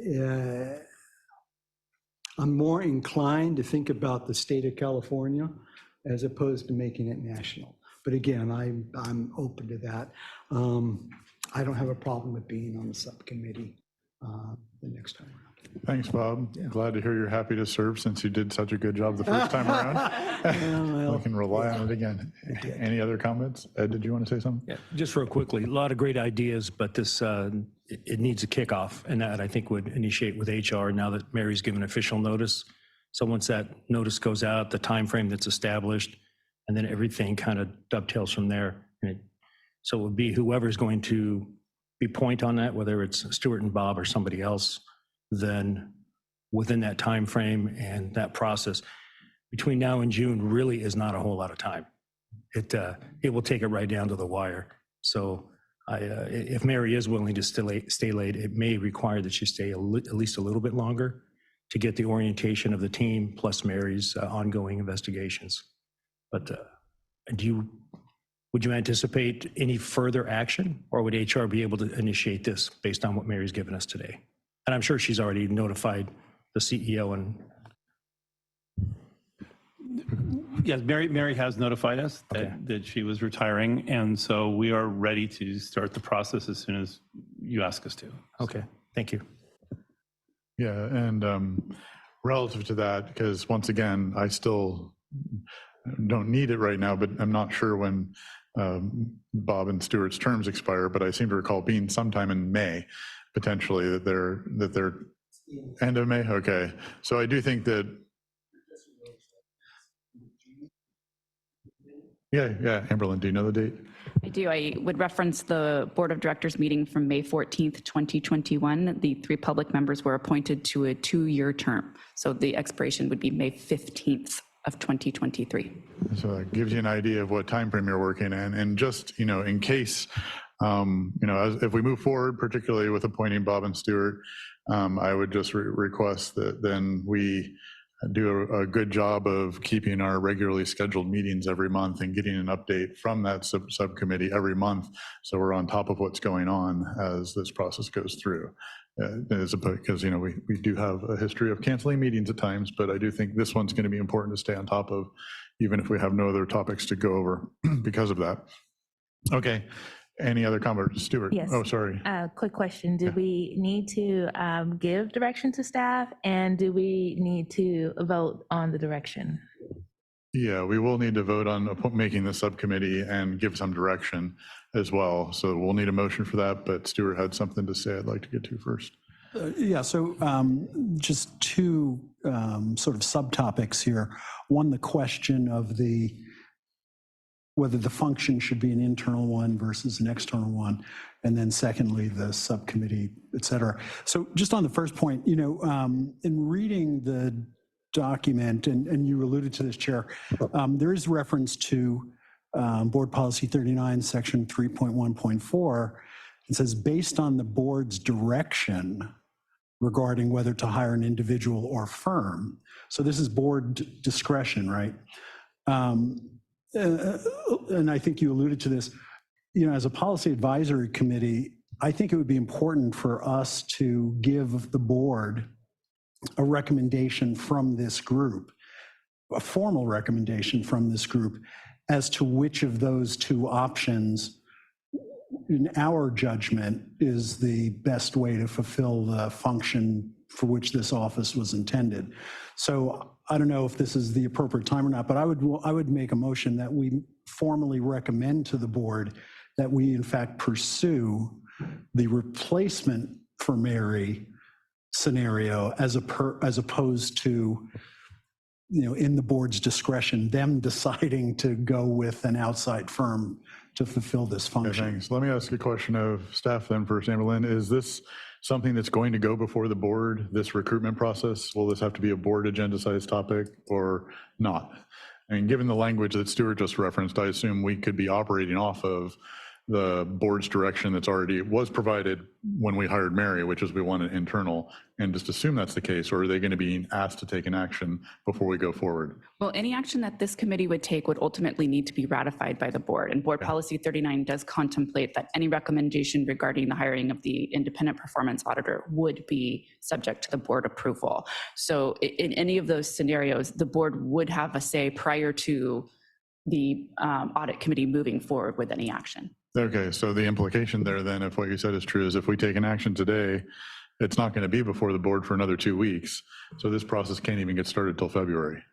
I'm more inclined to think about the state of California as opposed to making it national. But again, I'm open to that. I don't have a problem with being on the subcommittee the next time around. Thanks, Bob. Glad to hear you're happy to serve since you did such a good job the first time around. We can rely on it again. Any other comments? Ed, did you want to say something? Yeah, just real quickly, a lot of great ideas, but this, it needs a kickoff, and that I think would initiate with HR now that Mary's given official notice. So once that notice goes out, the time frame that's established, and then everything kind of dovetails from there. So it would be whoever's going to be point on that, whether it's Stuart and Bob or somebody else, then within that time frame and that process, between now and June really is not a whole lot of time. It will take it right down to the wire. So if Mary is willing to stay late, it may require that she stay at least a little bit longer to get the orientation of the team plus Mary's ongoing investigations. But would you anticipate any further action, or would HR be able to initiate this based on what Mary's given us today? And I'm sure she's already notified the CEO and. Yes, Mary has notified us that she was retiring, and so we are ready to start the process as soon as you ask us to. Okay, thank you. Yeah, and relative to that, because once again, I still don't need it right now, but I'm not sure when Bob and Stuart's terms expire, but I seem to recall being sometime in May, potentially, that they're end of May. Okay, so I do think that, Yeah, Amberlyn, do you know the date? I do. I would reference the Board of Directors meeting from May 14th, 2021. The 3 public members were appointed to a 2-year term. So the expiration would be May 15th of 2023. So that gives you an idea of what time frame you're working in. And just, in case, if we move forward, particularly with appointing Bob and Stewart, I would just request that then we do a good job of keeping our regularly scheduled meetings every month and getting an update from that subcommittee every month. So we're on top of what's going on as this process goes through. Because, we do have a history of canceling meetings at times, but I do think this one's going to be important to stay on top of, even if we have no other topics to go over because of that. Okay. Any other comments? Stuart? Yes. Oh, sorry. Quick question. Do we need to give direction to staff, and do we need to vote on the direction? Yeah, we will need to vote on making the subcommittee and give some direction as well. So we'll need a motion for that, but Stuart had something to say I'd like to get to first. Yeah, so just 2 sort of subtopics here. One, the question of whether the function should be an internal one versus an external one. And then secondly, the subcommittee, et cetera. So just on the first point, in reading the document, and you alluded to this, Chair, there is reference to Board Policy 39, Section 3.1.4. It says, based on the board's direction regarding whether to hire an individual or firm. So this is board discretion, right? And I think you alluded to this, as a policy advisory committee, I think it would be important for us to give the board a recommendation from this group, a formal recommendation from this group as to which of those 2 options, in our judgment, is the best way to fulfill the function for which this office was intended. So I don't know if this is the appropriate time or not, but I would make a motion that we formally recommend to the board that we in fact pursue the replacement for Mary scenario as opposed to, in the board's discretion, them deciding to go with an outside firm to fulfill this function. Okay, thanks. Let me ask a question of staff then first, Amberlyn. Is this something that's going to go before the board, this recruitment process? Will this have to be a board agenda sized topic or not? I mean, given the language that Stuart just referenced, I assume we could be operating off of the board's direction that's already was provided when we hired Mary, which is we want an internal, and just assume that's the case, or are they going to be asked to take an action before we go forward? Well, any action that this committee would take would ultimately need to be ratified by the board. And Board Policy 39 does contemplate that any recommendation regarding the hiring of the independent performance auditor would be subject to the board approval. So in any of those scenarios, the board would have a say prior to the audit committee moving forward with any action. Okay, so the implication there then, if what you said is true, is if we take an action today, it's not going to be before the board for another 2 weeks. So this process can't even get started till February.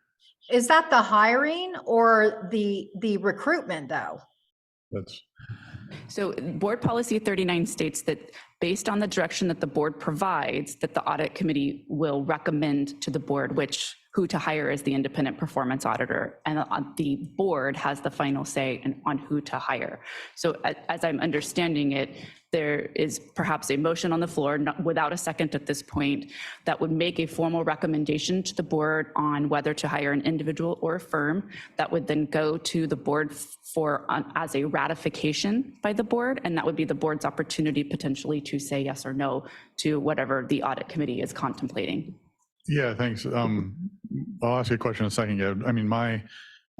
Is that the hiring or the recruitment though? So Board Policy 39 states that based on the direction that the board provides, that the audit committee will recommend to the board who to hire as the independent performance auditor, and the board has the final say on who to hire. So as I'm understanding it, there is perhaps a motion on the floor without a second at this point that would make a formal recommendation to the board on whether to hire an individual or a firm that would then go to the board as a ratification by the board, and that would be the board's opportunity potentially to say yes or no to whatever the audit committee is contemplating. Yeah, thanks. I'll ask you a question in a second. I mean, my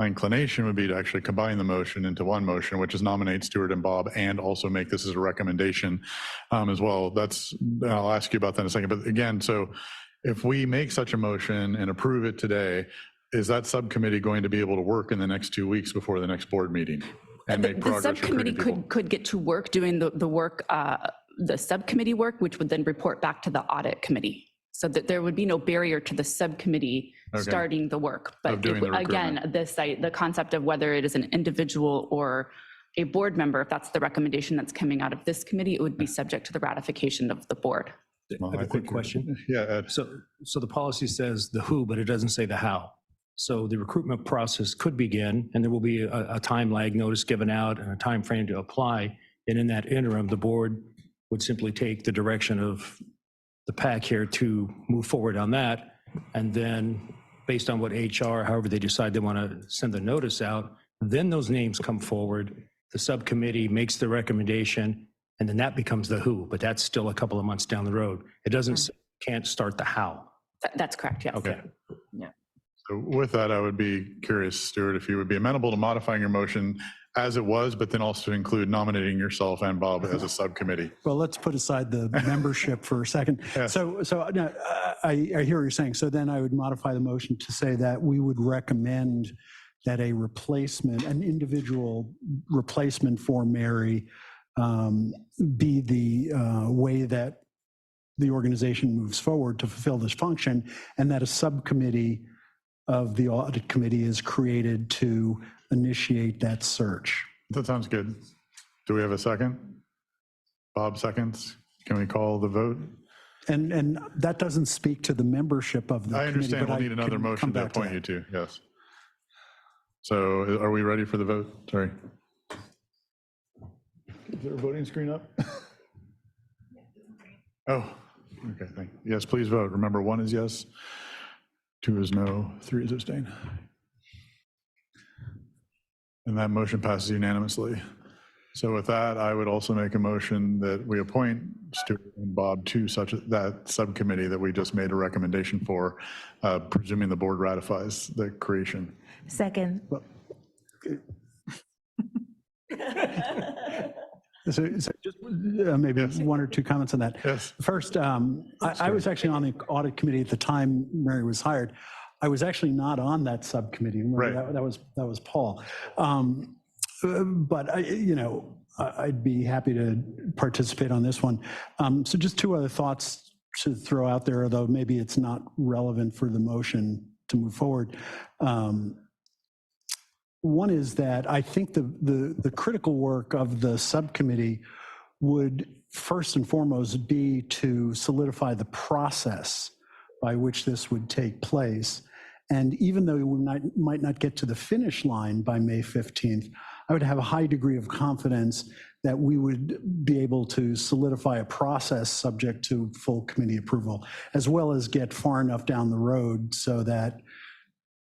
inclination would be to actually combine the motion into one motion, which is nominate Stuart and Bob, and also make this as a recommendation as well. I'll ask you about that in a second. But again, so if we make such a motion and approve it today, is that subcommittee going to be able to work in the next 2 weeks before the next board meeting and make progress? The subcommittee could get to work doing the work, the subcommittee work, which would then report back to the audit committee. So that there would be no barrier to the subcommittee starting the work. But again, the concept of whether it is an individual or a board member, if that's the recommendation that's coming out of this committee, it would be subject to the ratification of the board. I have a quick question. Yeah, Ed. So the policy says the who, but it doesn't say the how. So the recruitment process could begin, and there will be a time lag notice given out and a time frame to apply. And in that interim, the board would simply take the direction of the PAC here to move forward on that. And then based on what HR, however they decide they want to send the notice out, then those names come forward. The subcommittee makes the recommendation, and then that becomes the who, but that's still a couple of months down the road. It doesn't, can't start the how. That's correct, yes. Okay. Yeah. So with that, I would be curious, Stuart, if you would be amenable to modifying your motion as it was, but then also include nominating yourself and Bob as a subcommittee. Well, let's put aside the membership for a second. So no, I hear what you're saying. So then I would modify the motion to say that we would recommend that a replacement, an individual replacement for Mary be the way that the organization moves forward to fulfill this function, and that a subcommittee of the audit committee is created to initiate that search. That sounds good. Do we have a second? Bob seconds. Can we call the vote? And that doesn't speak to the membership of the committee. I understand but we'll need another can motion come to back appoint you to, yes. So are we ready for the vote? Sorry. Is there a voting screen up? Oh, okay, thank you. Yes, please vote. Remember, 1 is yes, 2 is no, 3 is abstain. And that motion passes unanimously. So with that, I would also make a motion that we appoint Stuart and Bob to that subcommittee that we just made a recommendation for, presuming the board ratifies the creation. Second. So just maybe one or two comments on that. Yes. First, I was actually on the audit committee at the time Mary was hired. I was actually not on that subcommittee. Remember, right. That was Paul. But I'd be happy to participate on this one. So just two other thoughts to throw out there, although maybe it's not relevant for the motion to move forward. One is that I think the critical work of the subcommittee would first and foremost be to solidify the process by which this would take place. And even though we might not get to the finish line by May 15th, I would have a high degree of confidence that we would be able to solidify a process subject to full committee approval, as well as get far enough down the road so that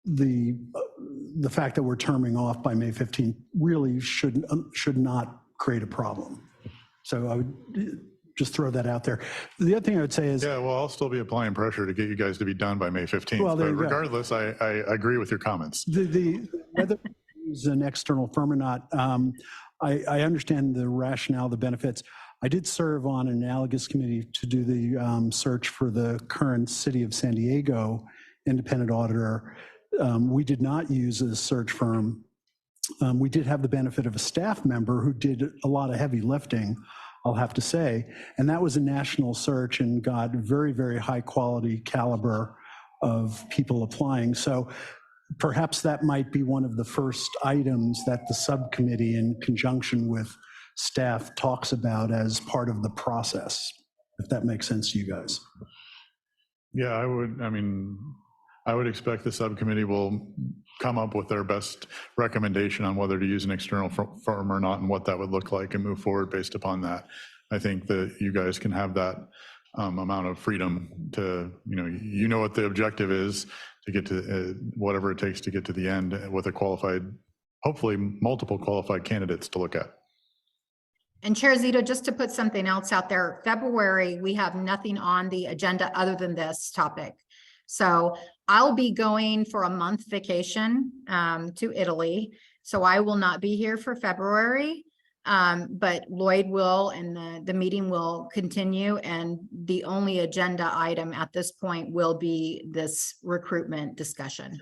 the fact that we're terming off by May 15th really should not create a problem. So I would just throw that out there. The other thing I would say is, yeah, well, I'll still be applying pressure to get you guys to be done by May 15th. Well, but regardless, I agree with your comments. Whether use an external firm or not, I understand the rationale, the benefits. I did serve on an analogous committee to do the search for the current City of San Diego independent auditor. We did not use a search firm. We did have the benefit of a staff member who did a lot of heavy lifting, I'll have to say, and that was a national search and got very, very high quality caliber of people applying. So perhaps that might be one of the first items that the subcommittee in conjunction with staff talks about as part of the process, if that makes sense to you guys. Yeah, I would expect the subcommittee will come up with their best recommendation on whether to use an external firm or not and what that would look like and move forward based upon that. I think that you guys can have that amount of freedom to, you know what the objective is, to get to whatever it takes to get to the end with a qualified, hopefully multiple qualified candidates to look at. And Chair Zito, just to put something else out there, February, we have nothing on the agenda other than this topic. So I'll be going for a month vacation to Italy. So I will not be here for February, but Lloyd will, and the meeting will continue. And the only agenda item at this point will be this recruitment discussion.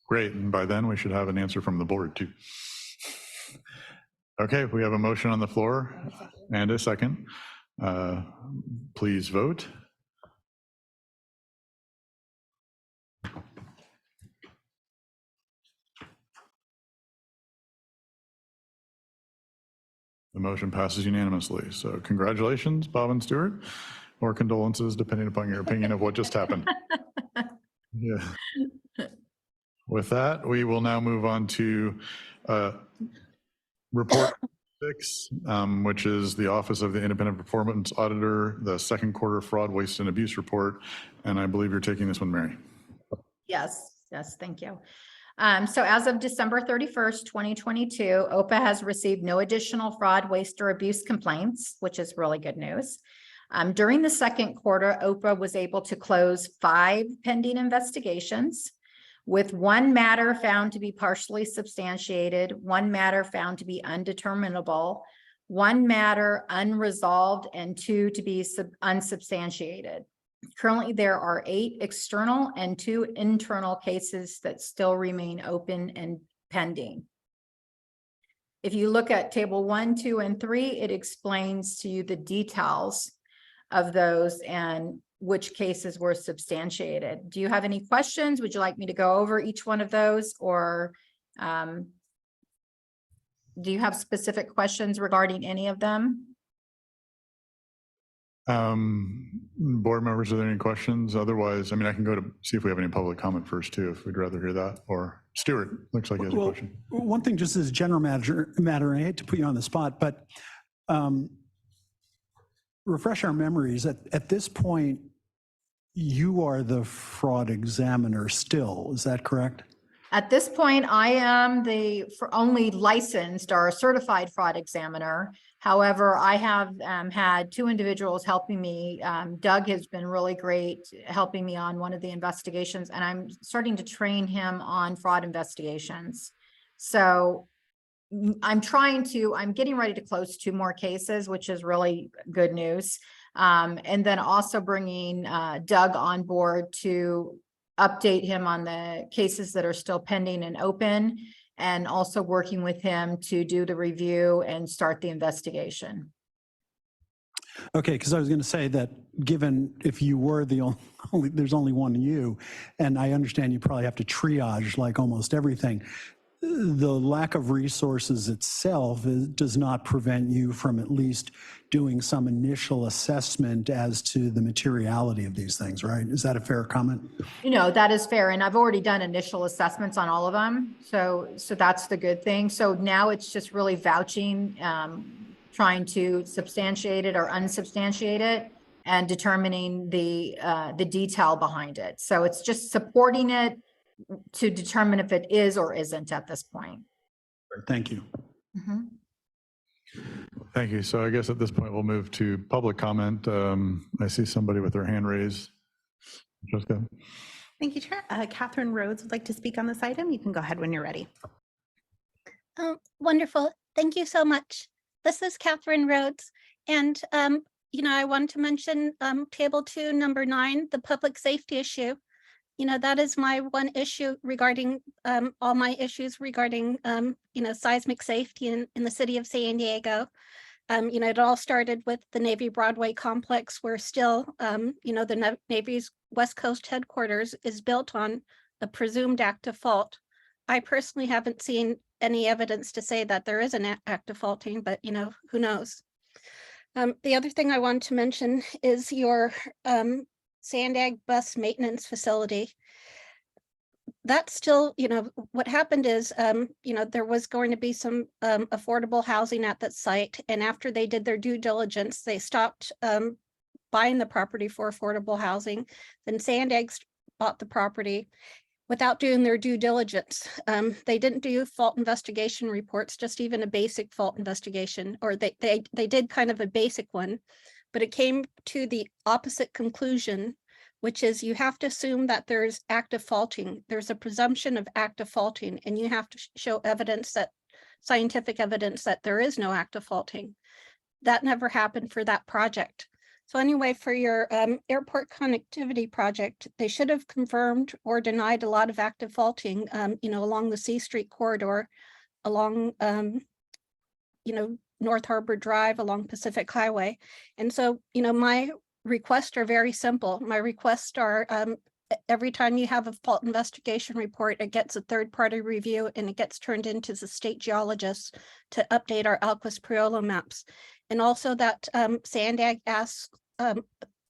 Great, and by then we should have an answer from the board too. Okay, we have a motion on the floor and a second. Please vote. The motion passes unanimously. So congratulations, Bob and Stuart, or condolences, depending upon your opinion of what just happened. Yeah. With that, we will now move on to report 6, which is the Office of the Independent Performance Auditor, the second quarter fraud, waste, and abuse report. And I believe you're taking this one, Mary. Yes, thank you. So as of December 31st, 2022, OPA has received no additional fraud, waste, or abuse complaints, which is really good news. During the second quarter, OPA was able to close 5 pending investigations, with 1 matter found to be partially substantiated, 1 matter found to be undeterminable, 1 matter unresolved, and 2 to be unsubstantiated. Currently, there are 8 external and 2 internal cases that still remain open and pending. If you look at table 1, 2, and 3, it explains to you the details of those and which cases were substantiated. Do you have any questions? Would you like me to go over each one of those, or do you have specific questions regarding any of them? Board members, are there any questions? Otherwise, I mean, I can go to see if we have any public comment first too, if we'd rather hear that. Or Stuart, looks like he has a question. One thing, just as a general matter, I hate to put you on the spot, but refresh our memories. At this point, you are the fraud examiner still, is that correct? At this point, I am the only licensed or certified fraud examiner. However, I have had 2 individuals helping me. Doug has been really great helping me on one of the investigations, and I'm starting to train him on fraud investigations. So I'm getting ready to close 2 more cases, which is really good news. And then also bringing Doug on board to update him on the cases that are still pending and open, and also working with him to do the review and start the investigation. Okay, because I was going to say that given if you were the only, there's only one you, and I understand you probably have to triage like almost everything. The lack of resources itself does not prevent you from at least doing some initial assessment as to the materiality of these things, right? Is that a fair comment? You know, that is fair. And I've already done initial assessments on all of them. So that's the good thing. So now it's just really vouching, trying to substantiate it or unsubstantiate it, and determining the detail behind it. So it's just supporting it to determine if it is or isn't at this point. Thank you. Mm-hmm. Thank you. So I guess at this point, we'll move to public comment. I see somebody with their hand raised. Jessica. Thank you, Chair. Catherine Rhodes would like to speak on this item. You can go ahead when you're ready. Wonderful. Thank you so much. This is Catherine Rhodes. And, you know, I want to mention table 2, number 9, the public safety issue. You know, that is my one issue regarding all my issues regarding, you know, seismic safety in the city of San Diego. You know, it all started with the Navy Broadway complex, where still, you know, the Navy's West Coast headquarters is built on a presumed active fault. I personally haven't seen any evidence to say that there is an active faulting, but, you know, who knows? The other thing I want to mention is your Sandag bus maintenance facility. That's still, you know, what happened is, you know, there was going to be some affordable housing at that site. And after they did their due diligence, they stopped buying the property for affordable housing. Then Sandags bought the property without doing their due diligence. They didn't do fault investigation reports, just even a basic fault investigation, or they did kind of a basic one, but it came to the opposite conclusion, which is you have to assume that there's active faulting. There's a presumption of active faulting, and you have to show evidence, that scientific evidence, that there is no active faulting. That never happened for that project. So anyway, for your airport connectivity project, they should have confirmed or denied a lot of active faulting, you know, along the C Street corridor, along, you know, North Harbor Drive, along Pacific Highway. And so, you know, my requests are very simple. My requests are every time you have a fault investigation report, it gets a third-party review and it gets turned into the state geologists to update our Alquist Priolo maps. And also that Sandag asks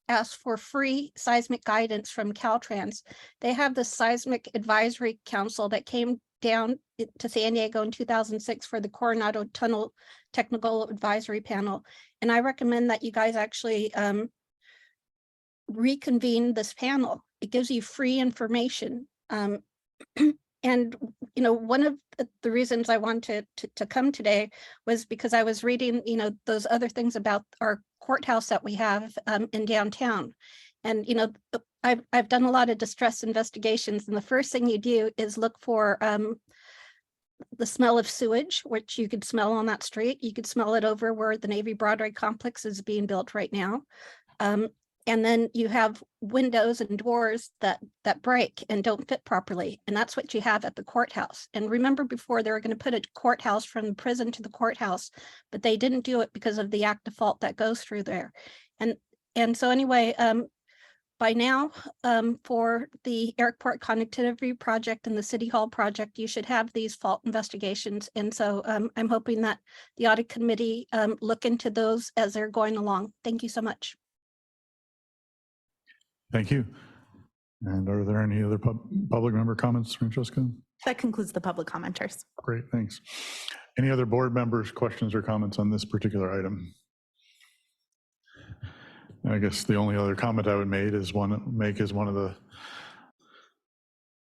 asked for free seismic guidance from Caltrans. They have the Seismic Advisory Council that came down to San Diego in 2006 for the Coronado Tunnel Technical Advisory Panel. And I recommend that you guys actually reconvene this panel. It gives you free information. And, you know, one of the reasons I wanted to come today was because I was reading, you know, those other things about our courthouse that we have in downtown. And, you know, I've done a lot of distress investigations, and the first thing you do is look for the smell of sewage, which you could smell on that street. You could smell it over where the Navy Broadway complex is being built right now. And then you have windows and doors that break and don't fit properly. And that's what you have at the courthouse. And remember, before they were going to put a courthouse from the prison to the courthouse, but they didn't do it because of the act of fault that goes through there. And so anyway, by now, for the airport connectivity project and the City Hall project, you should have these fault investigations. And so I'm hoping that the audit committee look into those as they're going along. Thank you so much. Thank you. And are there any other public member comments, Francesca? That concludes the public commenters. Great, thanks. Any other board members, questions or comments on this particular item? I guess the only other comment I would make is one of the,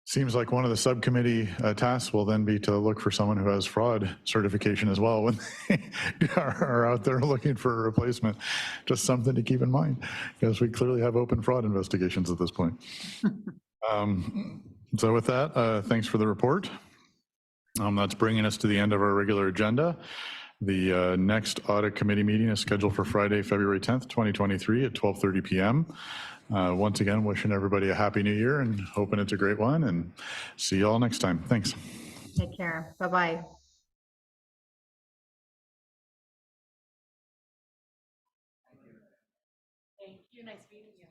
seems like one of the subcommittee tasks will then be to look for someone who has fraud certification as well when they are out there looking for a replacement. Just something to keep in mind, because we clearly have open fraud investigations at this point. So with that, thanks for the report. That's bringing us to the end of our regular agenda. The next audit committee meeting is scheduled for Friday, February 10th, 2023 at 12:30 p.m. Once again, wishing everybody a happy new year and hoping it's a great one, and see you all next time. Thanks. Take care. Bye-bye. Thank you. Nice meeting you.